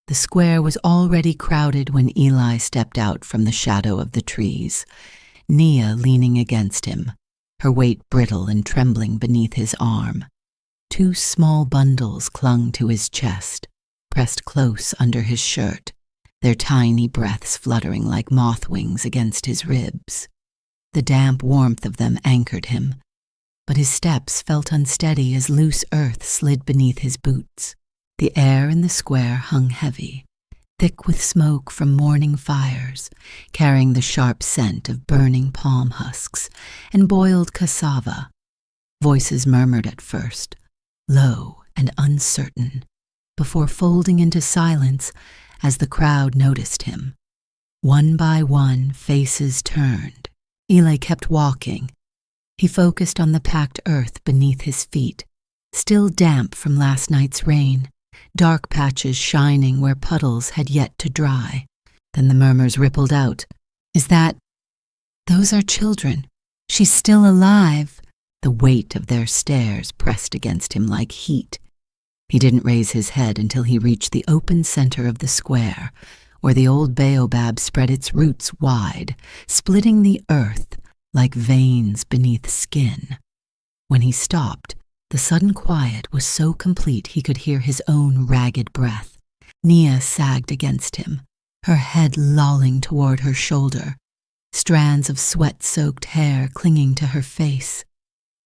The square was already crowded when Eli stepped out from the shadow of the trees, Nia leaning against him, her weight brittle and trembling beneath his arm. Two small bundles clung to his chest, pressed close under his shirt, their tiny breaths fluttering like moth wings against his ribs. The damp warmth of them anchored him, but his steps felt unsteady as loose earth slid beneath his boots. The air in the square hung heavy, thick with smoke from morning fires, carrying the sharp scent of burning palm husks and boiled cassava. Voices murmured at first, low and uncertain, before folding into silence as the crowd noticed him. One by one, faces turned. Eli kept walking. He focused on the packed earth beneath his feet, still damp from last night's rain, dark patches shining where puddles had yet to dry. Then the murmurs rippled out. "Is that... Those are children. She's still alive." The weight of their stares pressed against him like heat. He didn't raise his head until he reached the open center of the square, where the old baobab spread its roots wide, splitting the earth like veins beneath skin. When he stopped, the sudden quiet was so complete he could hear his own ragged breath. Nia sagged against him, her head lolling toward her shoulder, strands of sweat-soaked hair clinging to her face.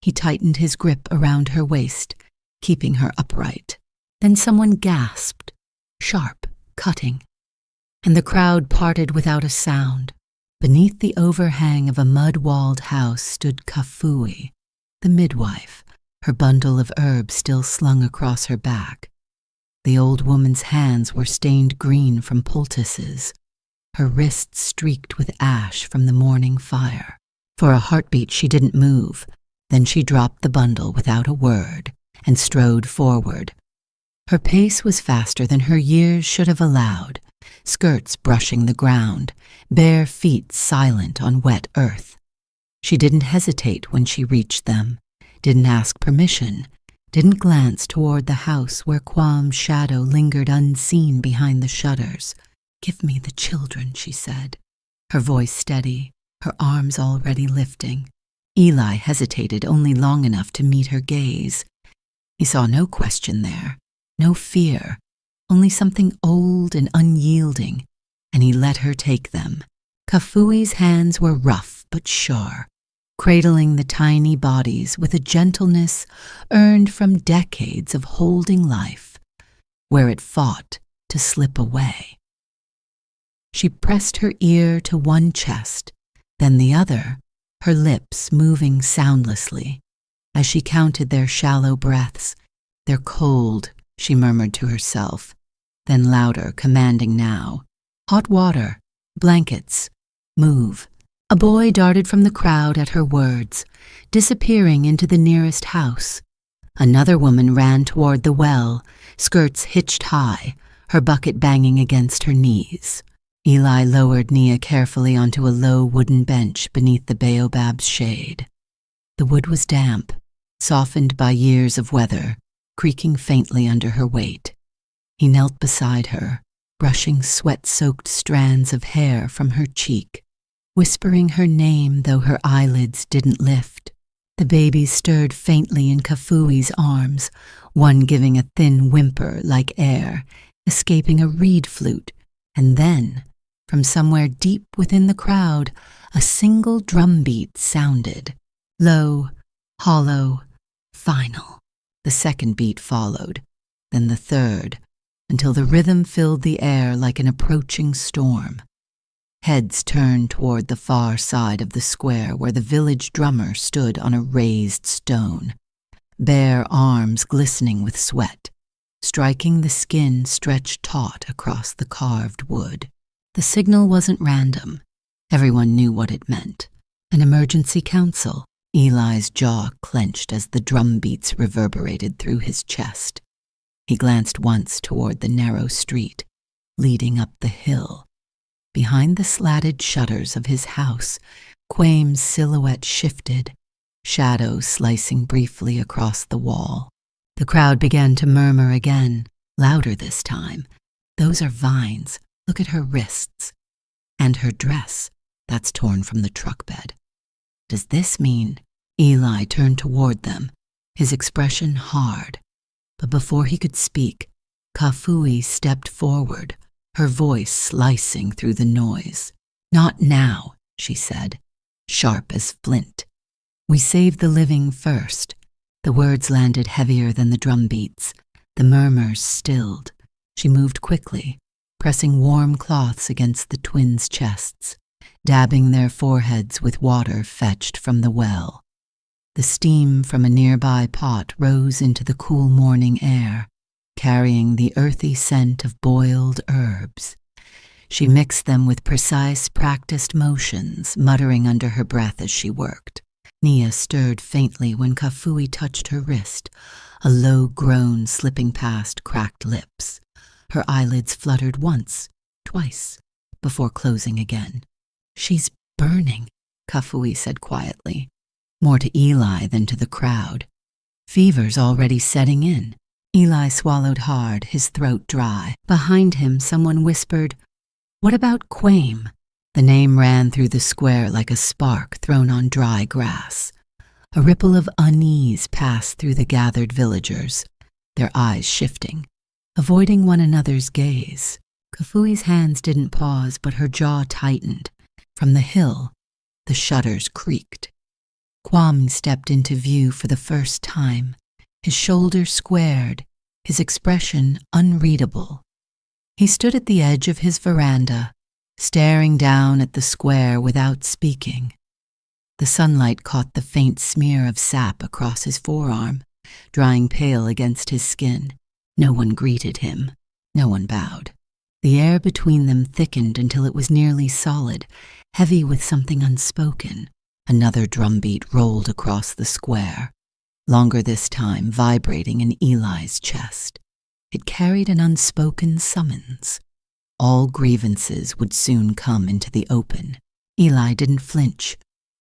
He tightened his grip around her waist, keeping her upright. Then someone gasped, sharp, cutting, and the crowd parted without a sound. Beneath the overhang of a mud-walled house stood Kafui, the midwife, her bundle of herbs still slung across her back. The old woman's hands were stained green from poultices, her wrists streaked with ash from the morning fire. For a heartbeat she didn't move. Then she dropped the bundle without a word and strode forward. Her pace was faster than her years should have allowed, skirts brushing the ground, bare feet silent on wet earth. She didn't hesitate when she reached them, didn't ask permission, didn't glance toward the house where Quam's shadow lingered unseen behind the shutters. "Give me the children," she said, her voice steady, her arms already lifting. Eli hesitated only long enough to meet her gaze. He saw no question there, no fear, only something old and unyielding, and he let her take them. Kafui's hands were rough but sure, cradling the tiny bodies with a gentleness earned from decades of holding life, where it fought to slip away. She pressed her ear to one chest, then the other, her lips moving soundlessly. As she counted their shallow breaths, "They're cold," she murmured to herself, then louder, commanding now, "Hot water, blankets, move." A boy darted from the crowd at her words, disappearing into the nearest house. Another woman ran toward the well, skirts hitched high, her bucket banging against her knees. Eli lowered Nia carefully onto a low wooden bench beneath the baobab's shade. The wood was damp, softened by years of weather, creaking faintly under her weight. He knelt beside her, brushing sweat-soaked strands of hair from her cheek, whispering her name though her eyelids didn't lift. The babies stirred faintly in Kafui's arms, one giving a thin whimper like air, escaping a reed flute, and then, from somewhere deep within the crowd, a single drumbeat sounded, low, hollow, final. The second beat followed, then the third, until the rhythm filled the air like an approaching storm. Heads turned toward the far side of the square where the village drummer stood on a raised stone, bare arms glistening with sweat, striking the skin stretched taut across the carved wood. The signal wasn't random. Everyone knew what it meant. An emergency council. Eli's jaw clenched as the drum beats reverberated through his chest. He glanced once toward the narrow street, leading up the hill. Behind the slatted shutters of his house, Quame's silhouette shifted, shadows slicing briefly across the wall. The crowd began to murmur again, louder this time. "Those are vines. Look at her wrists. And her dress, that's torn from the truck bed. Does this mean—" Eli turned toward them, his expression hard. But before he could speak, Kafui stepped forward, her voice slicing through the noise. "Not now," she said, sharp as flint. "We save the living first." The words landed heavier than the drum beats. The murmurs stilled. She moved quickly, pressing warm cloths against the twins' chests, dabbing their foreheads with water fetched from the well. The steam from a nearby pot rose into the cool morning air, carrying the earthy scent of boiled herbs. She mixed them with precise, practiced motions, muttering under her breath as she worked. Nia stirred faintly when Kafui touched her wrist, a low groan slipping past cracked lips. Her eyelids fluttered once, twice, before closing again. "She's burning," Kafui said quietly, more to Eli than to the crowd. "Fever's already setting in." Eli swallowed hard, his throat dry. Behind him, someone whispered, "What about Quame?" The name ran through the square like a spark thrown on dry grass. A ripple of unease passed through the gathered villagers, their eyes shifting, avoiding one another's gaze. Kafui's hands didn't pause, but her jaw tightened. From the hill, the shutters creaked. Kwame stepped into view for the first time, his shoulders squared, his expression unreadable. He stood at the edge of his veranda, staring down at the square without speaking. The sunlight caught the faint smear of sap across his forearm, drying pale against his skin. No one greeted him. No one bowed. The air between them thickened until it was nearly solid, heavy with something unspoken. Another drumbeat rolled across the square, longer this time, vibrating in Eli's chest. It carried an unspoken summons. All grievances would soon come into the open. Eli didn't flinch.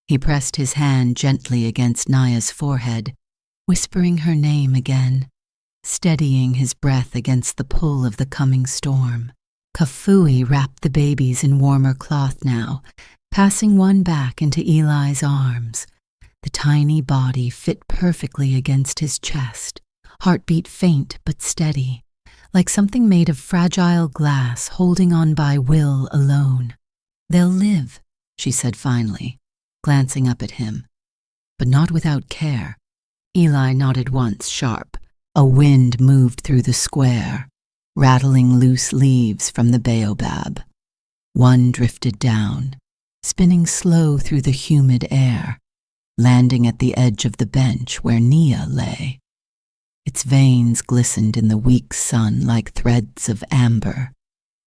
He pressed his hand gently against Naya's forehead, whispering her name again, steadying his breath against the pull of the coming storm. Kafui wrapped the babies in warmer cloth now, passing one back into Eli's arms. The tiny body fit perfectly against his chest, heartbeat faint but steady, like something made of fragile glass holding on by will alone. "They'll live," she said finally, glancing up at him, but not without care. Eli nodded once, sharp. A wind moved through the square, rattling loose leaves from the baobab. One drifted down, spinning slow through the humid air, landing at the edge of the bench where Nia lay. Its veins glistened in the weak sun like threads of amber,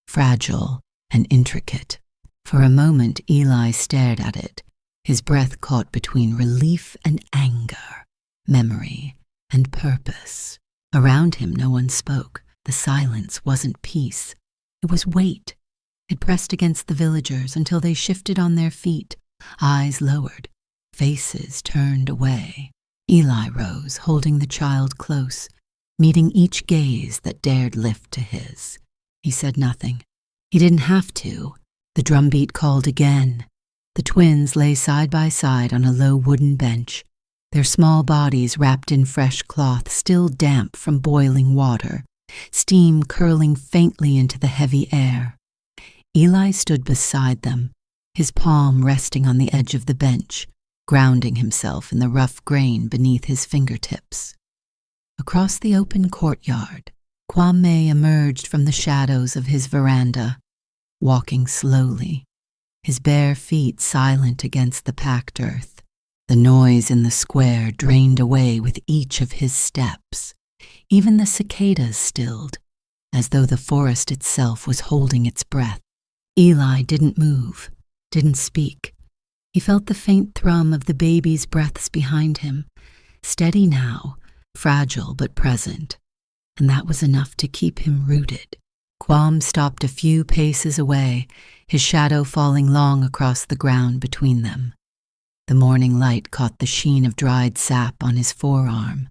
fragile and intricate. For a moment, Eli stared at it, his breath caught between relief and anger, memory and purpose. Around him, no one spoke. The silence wasn't peace. It was weight. It pressed against the villagers until they shifted on their feet, eyes lowered, faces turned away. Eli rose, holding the child close, meeting each gaze that dared lift to his. He said nothing. He didn't have to. The drumbeat called again. The twins lay side by side on a low wooden bench, their small bodies wrapped in fresh cloth still damp from boiling water, steam curling faintly into the heavy air. Eli stood beside them, his palm resting on the edge of the bench, grounding himself in the rough grain beneath his fingertips. Across the open courtyard, Kwame emerged from the shadows of his veranda, walking slowly, his bare feet silent against the packed earth. The noise in the square drained away with each of his steps. Even the cicadas stilled, as though the forest itself was holding its breath. Eli didn't move, didn't speak. He felt the faint thrum of the baby's breaths behind him, steady now, fragile but present, and that was enough to keep him rooted. Kwame stopped a few paces away, his shadow falling long across the ground between them. The morning light caught the sheen of dried sap on his forearm,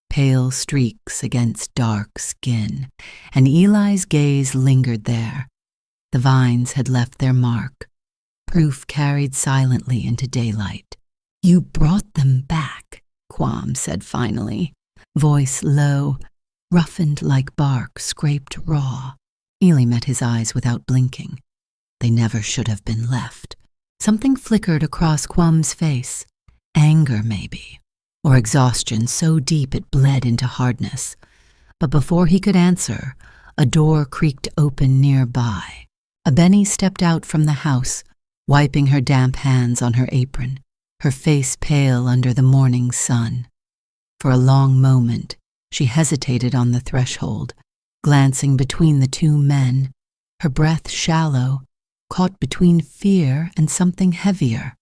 pale streaks against dark skin, and Eli's gaze lingered there. The vines had left their mark, proof carried silently into daylight. "You brought them back," Kwame said finally, voice low, roughened like bark scraped raw. Eli met his eyes without blinking. They never should have been left. Something flickered across Kwame's face, anger maybe, or exhaustion so deep it bled into hardness. But before he could answer, a door creaked open nearby. Abeni stepped out from the house, wiping her damp hands on her apron, her face pale under the morning sun. For a long moment, she hesitated on the threshold, glancing between the two men, her breath shallow, caught between fear and something heavier.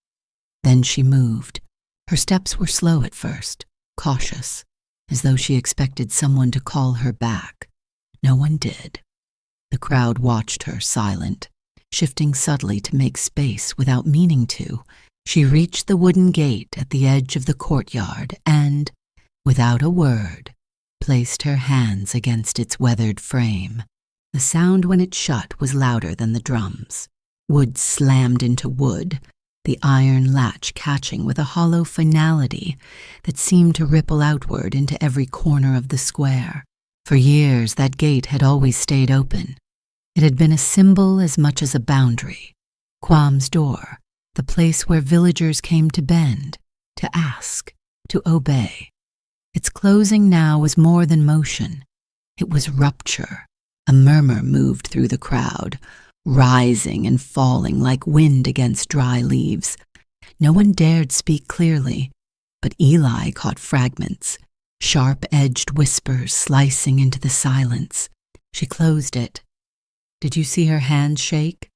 Then she moved, Her steps were slow at first, cautious, as though she expected someone to call her back. No one did. The crowd watched her, silent, shifting subtly to make space without meaning to. She reached the wooden gate at the edge of the courtyard and, without a word, placed her hands against its weathered frame. The sound when it shut was louder than the drums. Wood slammed into wood, the iron latch catching with a hollow finality that seemed to ripple outward into every corner of the square. For years that gate had always stayed open. It had been a symbol as much as a boundary. Quam's door, the place where villagers came to bend, to ask, to obey. Its closing now was more than motion. It was rupture. A murmur moved through the crowd, rising and falling like wind against dry leaves. No one dared speak clearly, but Eli caught fragments, sharp-edged whispers slicing into the silence. She closed it. Did you see her hand shake?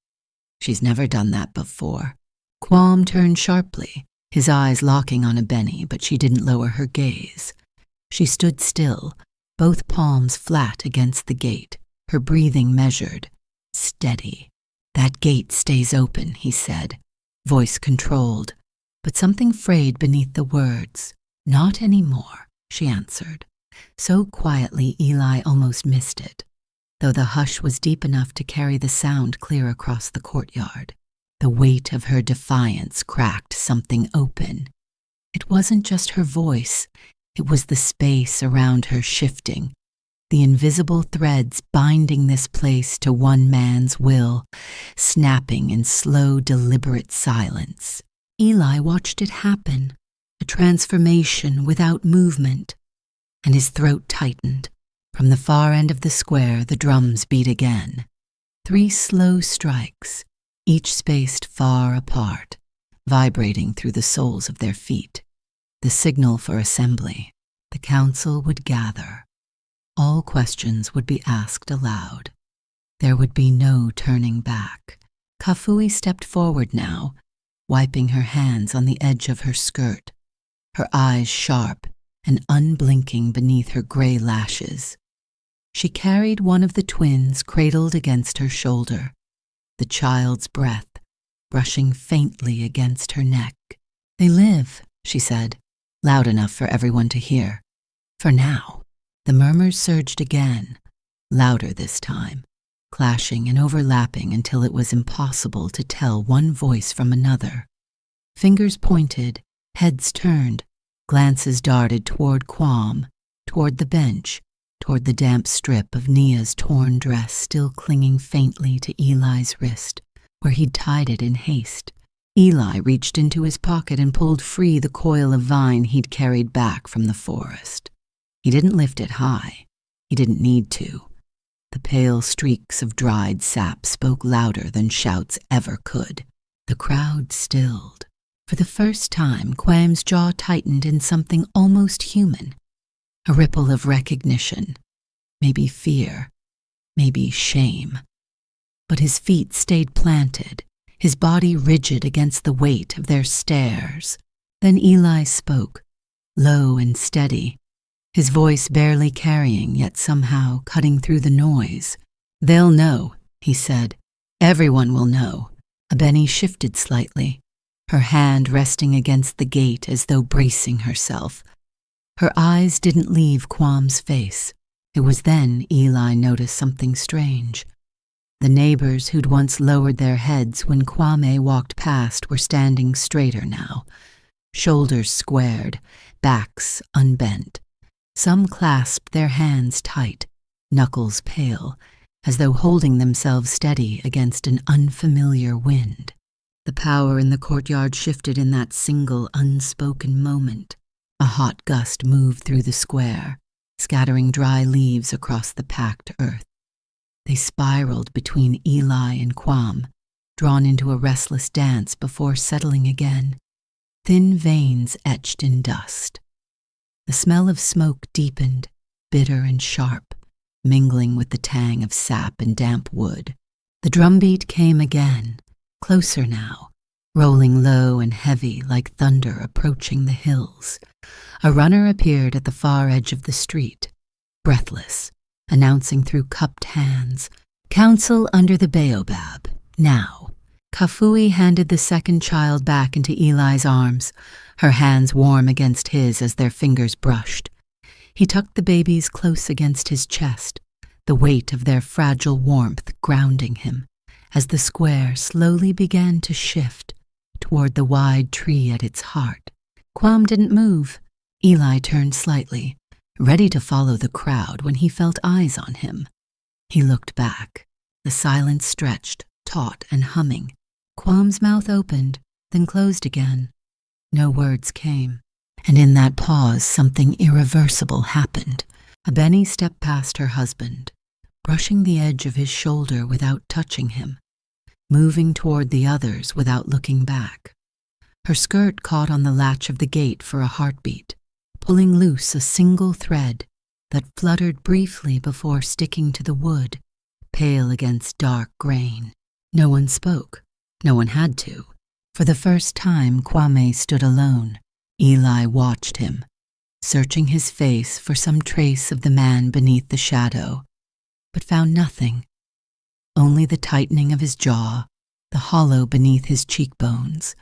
She's never done that before. Quam turned sharply, his eyes locking on Benny, but she didn't lower her gaze. She stood still, both palms flat against the gate, her breathing measured, steady. That gate stays open, he said, voice controlled, but something frayed beneath the words. Not anymore, she answered, so quietly Eli almost missed it, though the hush was deep enough to carry the sound clear across the courtyard. The weight of her defiance cracked something open. It wasn't just her voice, it was the space around her shifting, the invisible threads binding this place to one man's will, snapping in slow, deliberate silence. Eli watched it happen, a transformation without movement, and his throat tightened. From the far end of the square, the drums beat again. 3 slow strikes, each spaced far apart, vibrating through the soles of their feet. The signal for assembly. The council would gather. All questions would be asked aloud. There would be no turning back. Kafui stepped forward now, wiping her hands on the edge of her skirt, her eyes sharp and unblinking beneath her gray lashes. She carried one of the twins cradled against her shoulder, the child's breath brushing faintly against her neck. They live, she said, loud enough for everyone to hear. For now. The murmurs surged again, louder this time, clashing and overlapping until it was impossible to tell one voice from another. Fingers pointed, heads turned, glances darted toward Quam, toward the bench, toward the damp strip of Nia's torn dress still clinging faintly to Eli's wrist, where he'd tied it in haste. Eli reached into his pocket and pulled free the coil of vine he'd carried back from the forest. He didn't lift it high. He didn't need to. The pale streaks of dried sap spoke louder than shouts ever could. The crowd stilled. For the first time, Quam's jaw tightened in something almost human. A ripple of recognition. Maybe fear. Maybe shame. But his feet stayed planted, his body rigid against the weight of their stares. Then Eli spoke, low and steady, his voice barely carrying, yet somehow cutting through the noise. They'll know, he said. Everyone will know. Benny shifted slightly, her hand resting against the gate as though bracing herself. Her eyes didn't leave Quam's face. It was then Eli noticed something strange. The neighbors who'd once lowered their heads when Kwame walked past were standing straighter now, shoulders squared, backs unbent. Some clasped their hands tight, knuckles pale, as though holding themselves steady against an unfamiliar wind. The power in the courtyard shifted in that single unspoken moment. A hot gust moved through the square, scattering dry leaves across the packed earth. They spiraled between Eli and Quam, drawn into a restless dance before settling again, thin veins etched in dust. The smell of smoke deepened, bitter and sharp, mingling with the tang of sap and damp wood. The drumbeat came again, closer now, rolling low and heavy like thunder approaching the hills. A runner appeared at the far edge of the street, breathless, announcing through cupped hands, "Council under the baobab, now." Kafui handed the second child back into Eli's arms, her hands warm against his as their fingers brushed. He tucked the babies close against his chest, the weight of their fragile warmth grounding him, as the square slowly began to shift toward the wide tree at its heart. Kwam didn't move. Eli turned slightly, ready to follow the crowd when he felt eyes on him. He looked back, the silence stretched, taut and humming. Kwam's mouth opened, then closed again. No words came, and in that pause something irreversible happened. Abeni stepped past her husband, brushing the edge of his shoulder without touching him, moving toward the others without looking back. Her skirt caught on the latch of the gate for a heartbeat, pulling loose a single thread that fluttered briefly before sticking to the wood, pale against dark grain. No one spoke. No one had to. For the first time, Kwame stood alone. Eli watched him, searching his face for some trace of the man beneath the shadow, but found nothing. Only the tightening of his jaw, the hollow beneath his cheekbones,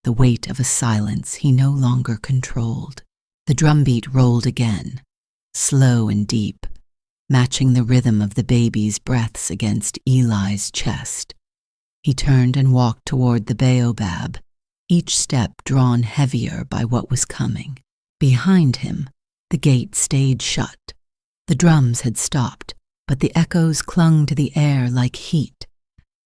the weight of a silence he no longer controlled. The drumbeat rolled again, slow and deep, matching the rhythm of the baby's breaths against Eli's chest. He turned and walked toward the baobab, each step drawn heavier by what was coming. Behind him, the gate stayed shut. The drums had stopped, but the echoes clung to the air like heat.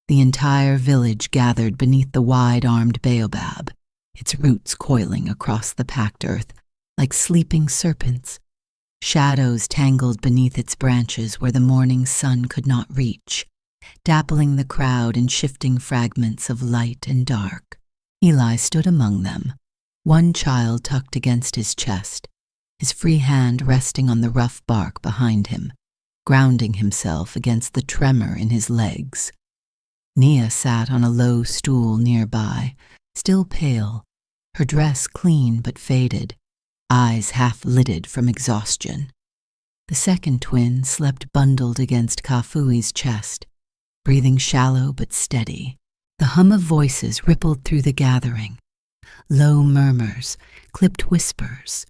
The entire village gathered beneath the wide-armed baobab, its roots coiling across the packed earth like sleeping serpents. Shadows tangled beneath its branches where the morning sun could not reach, dappling the crowd in shifting fragments of light and dark. Eli stood among them, one child tucked against his chest, his free hand resting on the rough bark behind him, grounding himself against the tremor in his legs. Nia sat on a low stool nearby, still pale, her dress clean but faded, eyes half-lidded from exhaustion. The second twin slept bundled against Kafui's chest, breathing shallow but steady. The hum of voices rippled through the gathering, low murmurs, clipped whispers,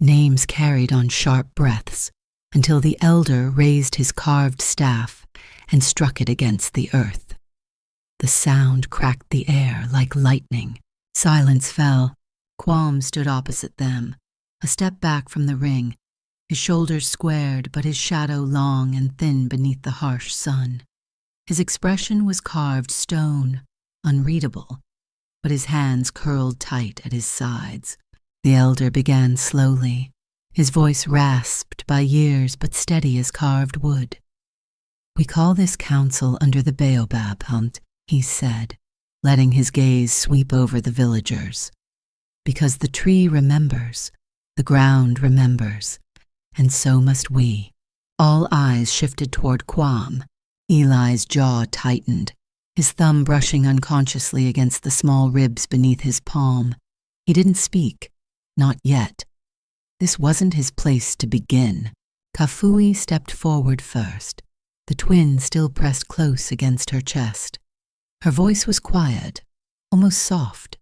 names carried on sharp breaths, until the elder raised his carved staff and struck it against the earth. The sound cracked the air like lightning. Silence fell. Kwam stood opposite them, a step back from the ring, his shoulders squared but his shadow long and thin beneath the harsh sun. His expression was carved stone, unreadable, but his hands curled tight at his sides. The elder began slowly, his voice rasped by years but steady as carved wood. "We call this council under the baobab, Hunt," he said, letting his gaze sweep over the villagers. "Because the tree remembers, the ground remembers, and so must we." All eyes shifted toward Kwam. Eli's jaw tightened, his thumb brushing unconsciously against the small ribs beneath his palm. He didn't speak, not yet. This wasn't his place to begin. Kafui stepped forward first, the twin still pressed close against her chest. Her voice was quiet, almost soft,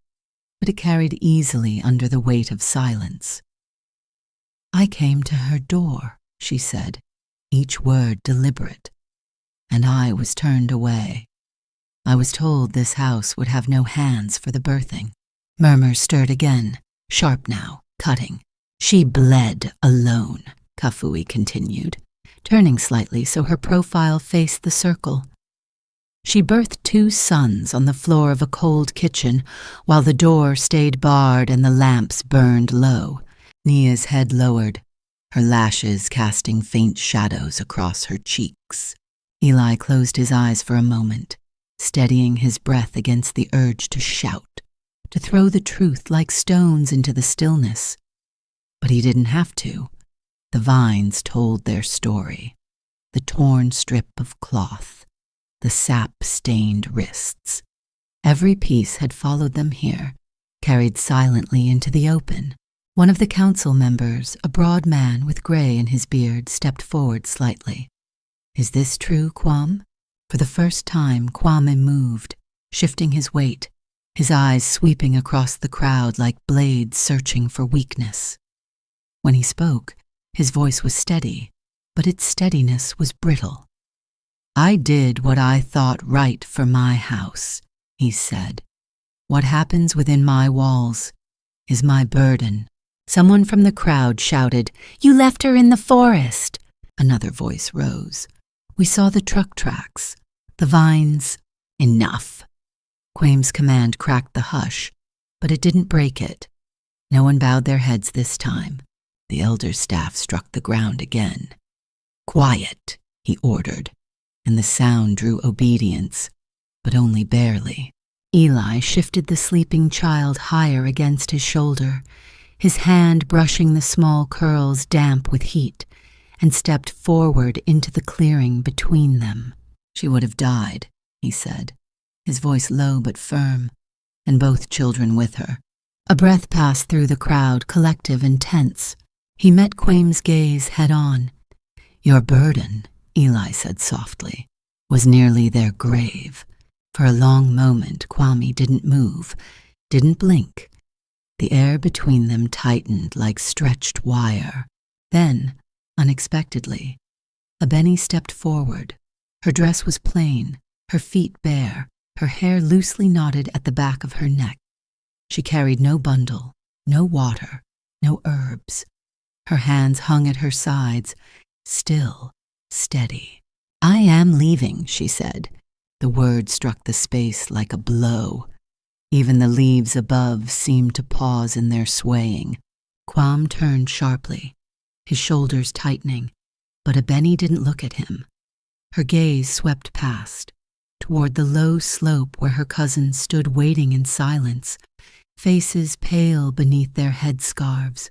but it carried easily under the weight of silence. "I came to her door," she said, each word deliberate, "and I was turned away. I was told this house would have no hands for the birthing." Murmurs stirred again, sharp now, cutting. "She bled alone," Kafui continued, turning slightly so her profile faced the circle. "She birthed 2 sons on the floor of a cold kitchen while the door stayed barred and the lamps burned low." Nia's head lowered, her lashes casting faint shadows across her cheeks. Eli closed his eyes for a moment, steadying his breath against the urge to shout, to throw the truth like stones into the stillness. But he didn't have to. The vines told their story, the torn strip of cloth, the sap-stained wrists. Every piece had followed them here, carried silently into the open. One of the council members, a broad man with gray in his beard, stepped forward slightly. "Is this true, Kwam?" For the first time, Kwame moved, shifting his weight, his eyes sweeping across the crowd like blades searching for weakness. When he spoke, his voice was steady, but its steadiness was brittle. "I did what I thought right for my house," he said. "What happens within my walls is my burden." Someone from the crowd shouted, "You left her in the forest!" Another voice rose. "We saw the truck tracks, the vines." "Enough!" Quame's command cracked the hush, but it didn't break it. No one bowed their heads this time. The elder's staff struck the ground again. "Quiet," he ordered, and the sound drew obedience, but only barely. Eli shifted the sleeping child higher against his shoulder, his hand brushing the small curls damp with heat, and stepped forward into the clearing between them. "She would have died," he said, his voice low but firm, and both children with her. A breath passed through the crowd, collective and tense. He met Quame's gaze head-on. "Your burden," Eli said softly, "was nearly their grave." For a long moment, Kwame didn't move, didn't blink. The air between them tightened like stretched wire. Then, unexpectedly, Abeni stepped forward. Her dress was plain, her feet bare, her hair loosely knotted at the back of her neck. She carried no bundle, no water, no herbs. Her hands hung at her sides, still, steady. "I am leaving," she said. The word struck the space like a blow. Even the leaves above seemed to pause in their swaying. Kwam turned sharply, his shoulders tightening, but Abeni didn't look at him. Her gaze swept past, toward the low slope where her cousins stood waiting in silence, faces pale beneath their headscarves.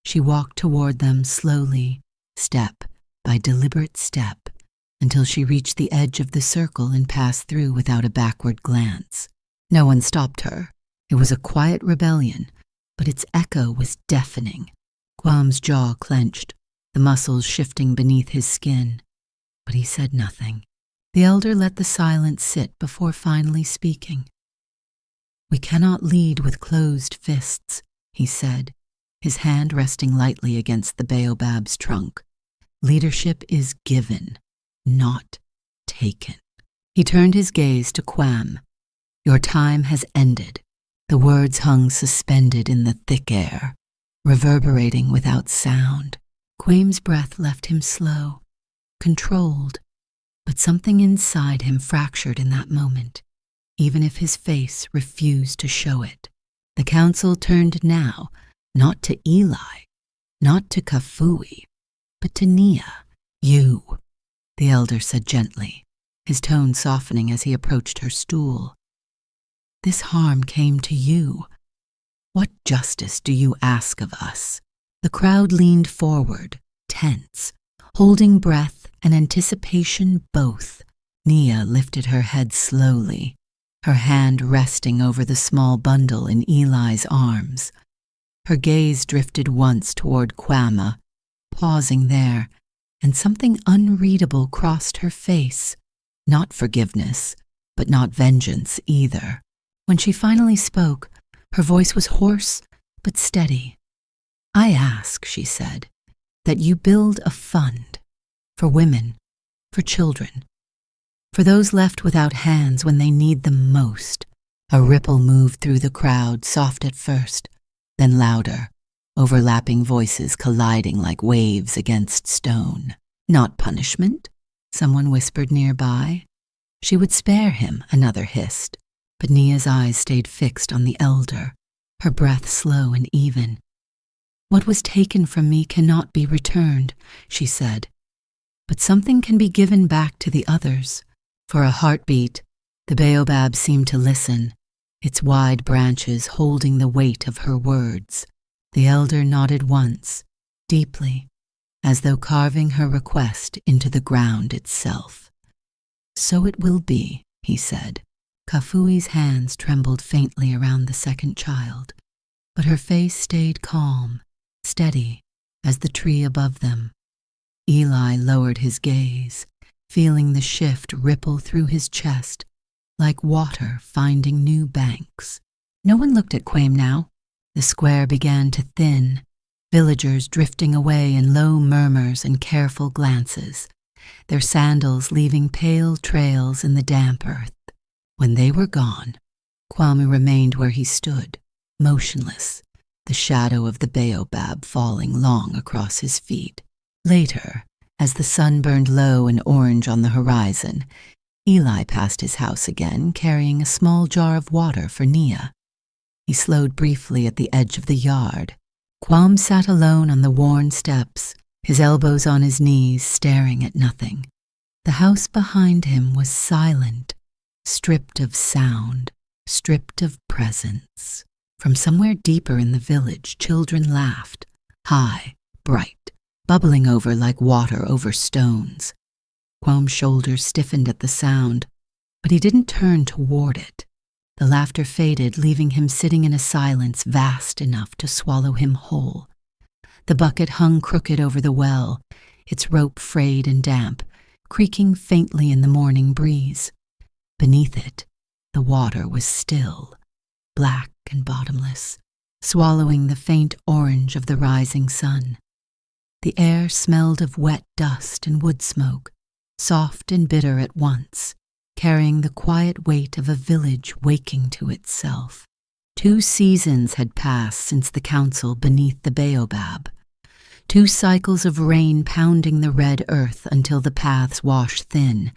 She walked toward them slowly, step by deliberate step, until she reached the edge of the circle and passed through without a backward glance. No one stopped her. It was a quiet rebellion, but its echo was deafening. Kwam's jaw clenched, the muscles shifting beneath his skin. But he said nothing. The elder let the silence sit before finally speaking. "We cannot lead with closed fists," he said, his hand resting lightly against the baobab's trunk. "Leadership is given, not taken." He turned his gaze to Kwam. "Your time has ended." The words hung suspended in the thick air, reverberating without sound. Quame's breath left him slow, controlled, but something inside him fractured in that moment, even if his face refused to show it. The council turned now, not to Eli, not to Kafui, but to Nia. "You," the elder said gently, his tone softening as he approached her stool. "This harm came to you. What justice do you ask of us?" The crowd leaned forward, tense, holding breath and anticipation both. Nia lifted her head slowly, her hand resting over the small bundle in Eli's arms. Her gaze drifted once toward Kwame, pausing there, and something unreadable crossed her face. Not forgiveness, but not vengeance either. When she finally spoke, her voice was hoarse but steady. "I ask," she said, "that you build a fund for women, for children, for those left without hands when they need them most." A ripple moved through the crowd, soft at first, then louder, overlapping voices colliding like waves against stone. "Not punishment," someone whispered nearby. "She would spare him," another hissed. But Nia's eyes stayed fixed on the elder, her breath slow and even. "What was taken from me cannot be returned," she said. "But something can be given back to the others." For a heartbeat, the baobab seemed to listen, its wide branches holding the weight of her words. The elder nodded once, deeply, as though carving her request into the ground itself. "So it will be," he said. Kafui's hands trembled faintly around the second child, but her face stayed calm, steady as the tree above them. Eli lowered his gaze, feeling the shift ripple through his chest like water finding new banks. No one looked at Quame now. The square began to thin, villagers drifting away in low murmurs and careful glances, their sandals leaving pale trails in the damp earth. When they were gone, Kwame remained where he stood, motionless, the shadow of the baobab falling long across his feet. Later, as the sun burned low and orange on the horizon, Eli passed his house again, carrying a small jar of water for Nia. He slowed briefly at the edge of the yard. Kwame sat alone on the worn steps, his elbows on his knees, staring at nothing. The house behind him was silent, stripped of sound, stripped of presence. From somewhere deeper in the village, children laughed, high, bright, bubbling over like water over stones. Quame's shoulders stiffened at the sound, but he didn't turn toward it. The laughter faded, leaving him sitting in a silence vast enough to swallow him whole. The bucket hung crooked over the well, its rope frayed and damp, creaking faintly in the morning breeze. Beneath it, the water was still, black and bottomless, swallowing the faint orange of the rising sun. The air smelled of wet dust and wood smoke, soft and bitter at once, carrying the quiet weight of a village waking to itself. 2 seasons had passed since the council beneath the baobab. 2 cycles of rain pounding the red earth until the paths washed thin,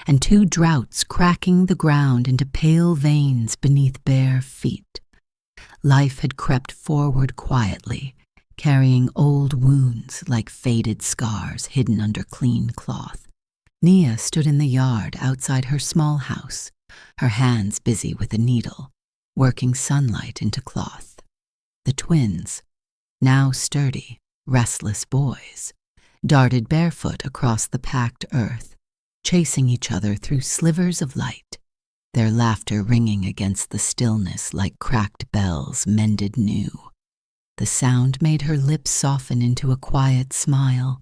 and 2 droughts cracking the ground into pale veins beneath bare feet. Life had crept forward quietly, carrying old wounds like faded scars hidden under clean cloth. Nia stood in the yard outside her small house, her hands busy with a needle, working sunlight into cloth. The twins, now sturdy, restless boys, darted barefoot across the packed earth, chasing each other through slivers of light, their laughter ringing against the stillness like cracked bells mended new. The sound made her lips soften into a quiet smile,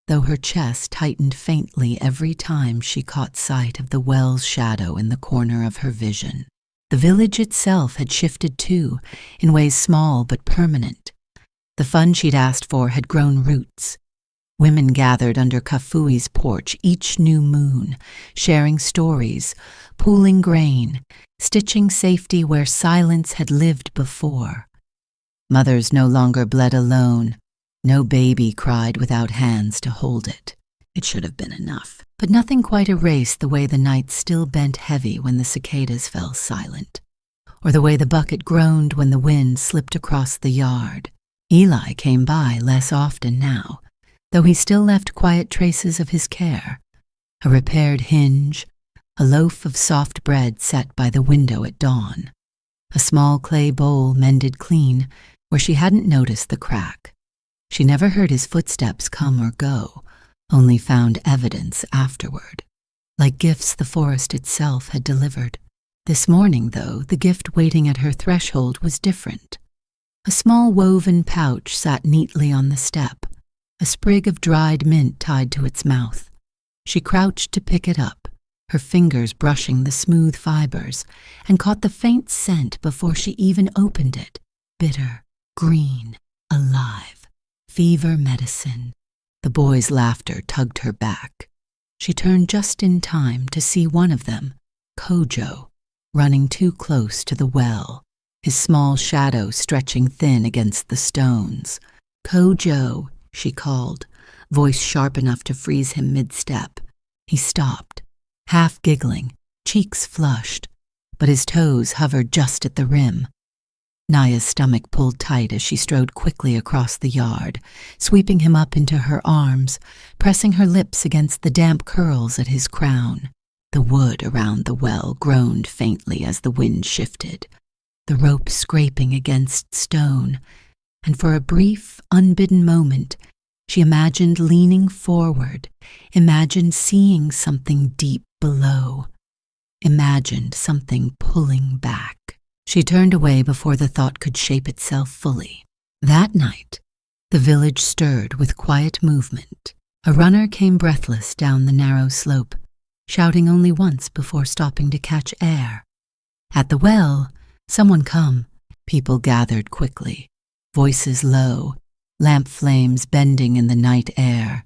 though her chest tightened faintly every time she caught sight of the well's shadow in the corner of her vision. The village itself had shifted too, in ways small but permanent. The fun she'd asked for had grown roots. Women gathered under Kafui's porch each new moon, sharing stories, pooling grain, stitching safety where silence had lived before. Mothers no longer bled alone. No baby cried without hands to hold it. It should have been enough. But nothing quite erased the way the night still bent heavy when the cicadas fell silent, or the way the bucket groaned when the wind slipped across the yard. Eli came by less often now, though he still left quiet traces of his care. A repaired hinge, a loaf of soft bread set by the window at dawn, a small clay bowl mended clean where she hadn't noticed the crack. She never heard his footsteps come or go, only found evidence afterward, like gifts the forest itself had delivered. This morning, though, the gift waiting at her threshold was different. A small woven pouch sat neatly on the step, a sprig of dried mint tied to its mouth. She crouched to pick it up, her fingers brushing the smooth fibers, and caught the faint scent before she even opened it. Bitter, green, alive. Fever medicine. The boys' laughter tugged her back. She turned just in time to see one of them, Kojo, running too close to the well, his small shadow stretching thin against the stones. "Kojo," she called, voice sharp enough to freeze him mid-step. He stopped, half giggling, cheeks flushed, but his toes hovered just at the rim. Naya's stomach pulled tight as she strode quickly across the yard, sweeping him up into her arms, pressing her lips against the damp curls at his crown. The wood around the well groaned faintly as the wind shifted, the rope scraping against stone, and for a brief, unbidden moment, she imagined leaning forward, imagined seeing something deep below. imagined something pulling back. She turned away before the thought could shape itself fully. That night, the village stirred with quiet movement. A runner came breathless down the narrow slope, shouting only once before stopping to catch air. At the well, "Someone come." People gathered quickly, voices low, lamp flames bending in the night air.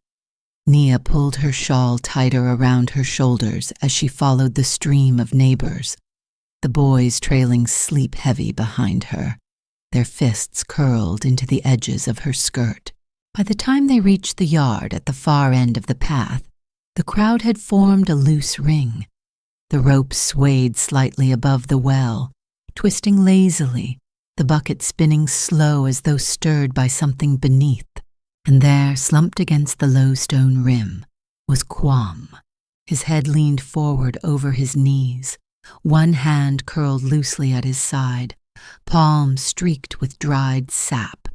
Nia pulled her shawl tighter around her shoulders as she followed the stream of neighbors, the boys trailing sleep-heavy behind her, their fists curled into the edges of her skirt. By the time they reached the yard at the far end of the path, the crowd had formed a loose ring. The rope swayed slightly above the well, twisting lazily, the bucket spinning slow as though stirred by something beneath. And there, slumped against the low stone rim, was Quam. His head leaned forward over his knees, one hand curled loosely at his side, palm streaked with dried sap,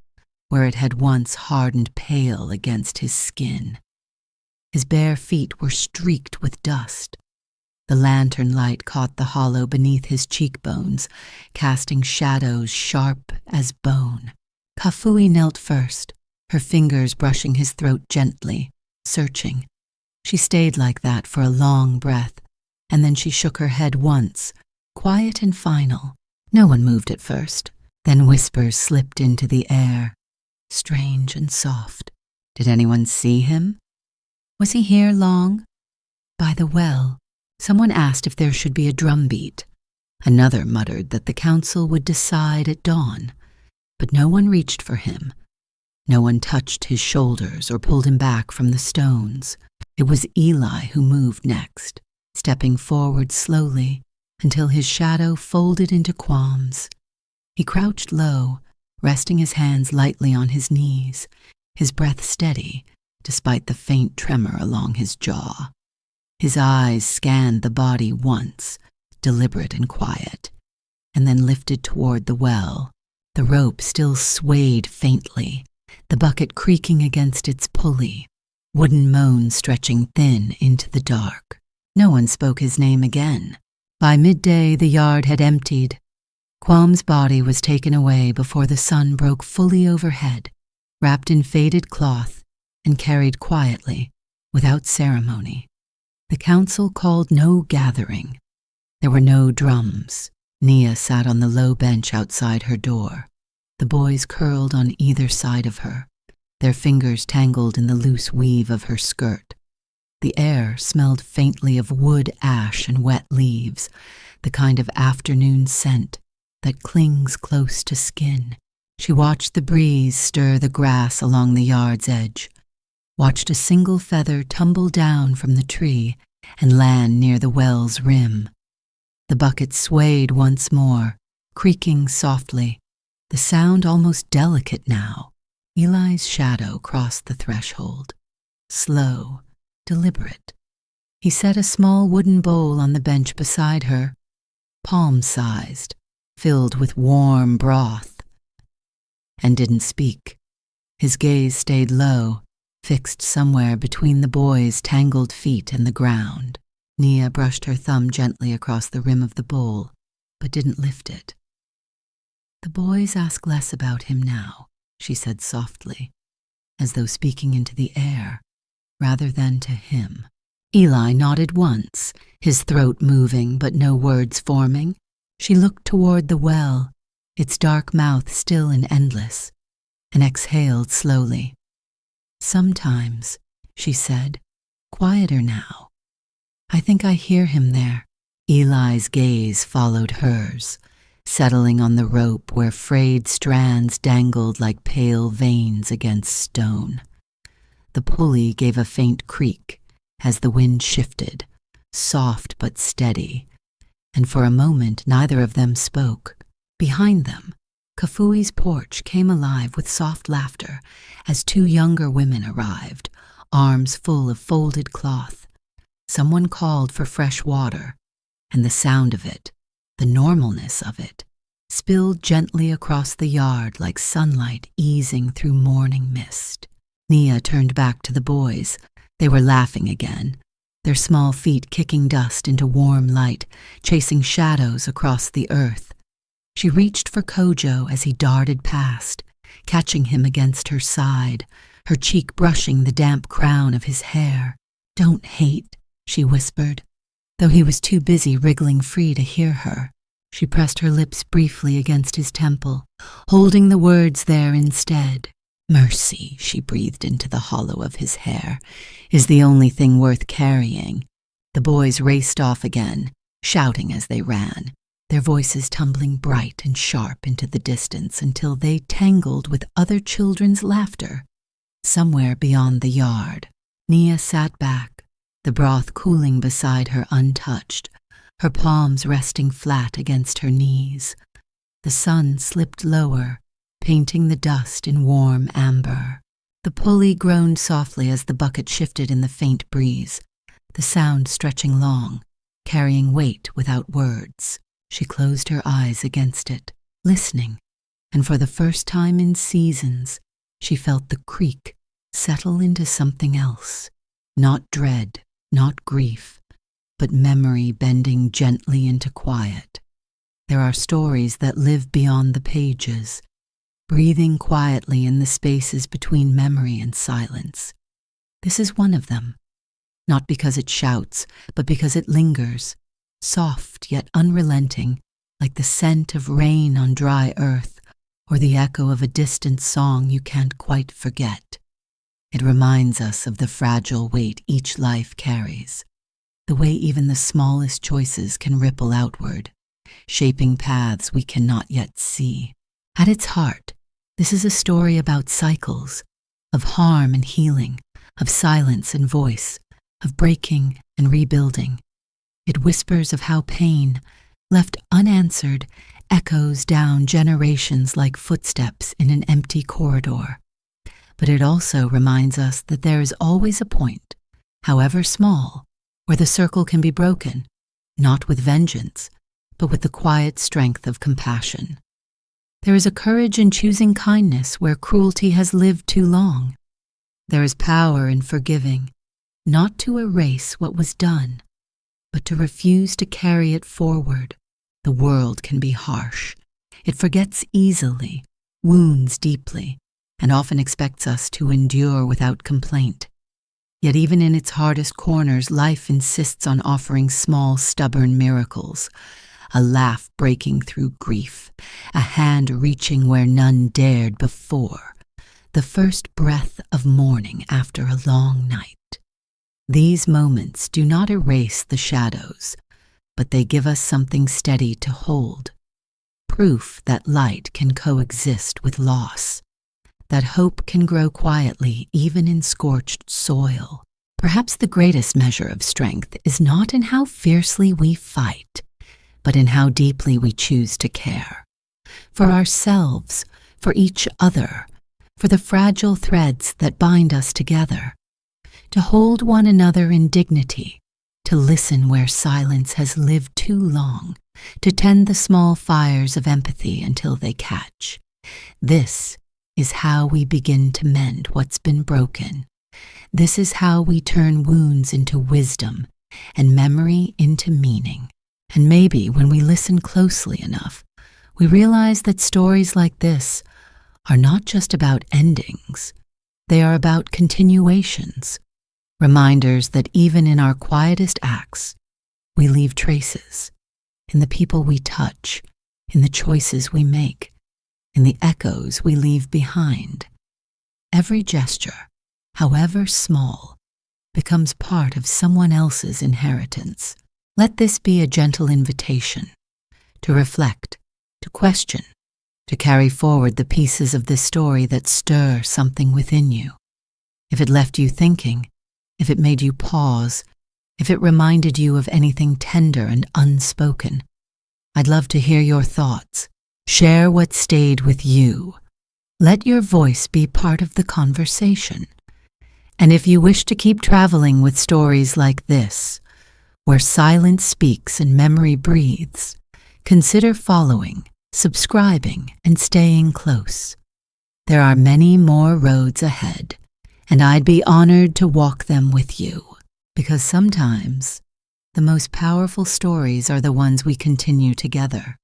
where it had once hardened pale against his skin. His bare feet were streaked with dust. The lantern light caught the hollow beneath his cheekbones, casting shadows sharp as bone. Kafui knelt first, her fingers brushing his throat gently, searching. She stayed like that for a long breath, and then she shook her head once, quiet and final. No one moved at first. Then whispers slipped into the air, strange and soft. Did anyone see him? Was he here long? By the well, someone asked if there should be a drumbeat. Another muttered that the council would decide at dawn, but no one reached for him. No one touched his shoulders or pulled him back from the stones. It was Eli who moved next, stepping forward slowly until his shadow folded into Quam's. He crouched low, resting his hands lightly on his knees, his breath steady, despite the faint tremor along his jaw. His eyes scanned the body once, deliberate and quiet, and then lifted toward the well. The rope still swayed faintly, the bucket creaking against its pulley, wooden moans stretching thin into the dark. No one spoke his name again. By midday, the yard had emptied. Quam's body was taken away before the sun broke fully overhead, wrapped in faded cloth, and carried quietly, without ceremony. The council called no gathering. There were no drums. Nia sat on the low bench outside her door. The boys curled on either side of her, their fingers tangled in the loose weave of her skirt. The air smelled faintly of wood ash and wet leaves, the kind of afternoon scent that clings close to skin. She watched the breeze stir the grass along the yard's edge, watched a single feather tumble down from the tree and land near the well's rim. The bucket swayed once more, creaking softly, the sound almost delicate now. Eli's shadow crossed the threshold, slow, deliberate. He set a small wooden bowl on the bench beside her, palm-sized, filled with warm broth, and didn't speak. His gaze stayed low, fixed somewhere between the boy's tangled feet and the ground. Nia brushed her thumb gently across the rim of the bowl, but didn't lift it. "The boys ask less about him now," she said softly, as though speaking into the air, rather than to him. Eli nodded once, his throat moving but no words forming. She looked toward the well, its dark mouth still and endless, and exhaled slowly. "Sometimes," she said, quieter now. "I think I hear him there." Eli's gaze followed hers, settling on the rope where frayed strands dangled like pale veins against stone. The pulley gave a faint creak as the wind shifted, soft but steady, and for a moment neither of them spoke. Behind them, Kafui's porch came alive with soft laughter as two younger women arrived, arms full of folded cloth. Someone called for fresh water, and the sound of it, the normalness of it, spilled gently across the yard like sunlight easing through morning mist. Nia turned back to the boys. They were laughing again, their small feet kicking dust into warm light, chasing shadows across the earth. She reached for Kojo as he darted past, catching him against her side, her cheek brushing the damp crown of his hair. "Don't hate," she whispered. Though he was too busy wriggling free to hear her, she pressed her lips briefly against his temple, holding the words there instead. "Mercy," she breathed into the hollow of his hair, "is the only thing worth carrying." The boys raced off again, shouting as they ran, their voices tumbling bright and sharp into the distance until they tangled with other children's laughter. Somewhere beyond the yard, Nia sat back, the broth cooling beside her untouched, her palms resting flat against her knees. The sun slipped lower, painting the dust in warm amber. The pulley groaned softly as the bucket shifted in the faint breeze, the sound stretching long, carrying weight without words. She closed her eyes against it, listening, and for the first time in seasons, she felt the creak settle into something else. Not dread, not grief, but memory bending gently into quiet. There are stories that live beyond the pages, breathing quietly in the spaces between memory and silence. This is one of them, not because it shouts, but because it lingers, soft yet unrelenting, like the scent of rain on dry earth or the echo of a distant song you can't quite forget. It reminds us of the fragile weight each life carries, the way even the smallest choices can ripple outward, shaping paths we cannot yet see. At its heart, this is a story about cycles, of harm and healing, of silence and voice, of breaking and rebuilding. It whispers of how pain, left unanswered, echoes down generations like footsteps in an empty corridor. But it also reminds us that there is always a point, however small, where the circle can be broken, not with vengeance, but with the quiet strength of compassion. There is a courage in choosing kindness where cruelty has lived too long. There is power in forgiving, not to erase what was done, but to refuse to carry it forward. The world can be harsh. It forgets easily, wounds deeply, and often expects us to endure without complaint. Yet even in its hardest corners, life insists on offering small, stubborn miracles, a laugh breaking through grief, a hand reaching where none dared before, the first breath of morning after a long night. These moments do not erase the shadows, but they give us something steady to hold, proof that light can coexist with loss, that hope can grow quietly even in scorched soil. Perhaps the greatest measure of strength is not in how fiercely we fight, but in how deeply we choose to care. For ourselves, for each other, for the fragile threads that bind us together. To hold one another in dignity, to listen where silence has lived too long, to tend the small fires of empathy until they catch. This is how we begin to mend what's been broken. This is how we turn wounds into wisdom and memory into meaning. And maybe when we listen closely enough, we realize that stories like this are not just about endings. They are about continuations, reminders that even in our quietest acts, we leave traces, in the people we touch, in the choices we make, in the echoes we leave behind. Every gesture, however small, becomes part of someone else's inheritance. Let this be a gentle invitation to reflect, to question, to carry forward the pieces of this story that stir something within you. If it left you thinking, if it made you pause, if it reminded you of anything tender and unspoken, I'd love to hear your thoughts. Share what stayed with you. Let your voice be part of the conversation. And if you wish to keep traveling with stories like this, where silence speaks and memory breathes, consider following, subscribing, and staying close. There are many more roads ahead, and I'd be honored to walk them with you. Because sometimes the most powerful stories are the ones we continue together.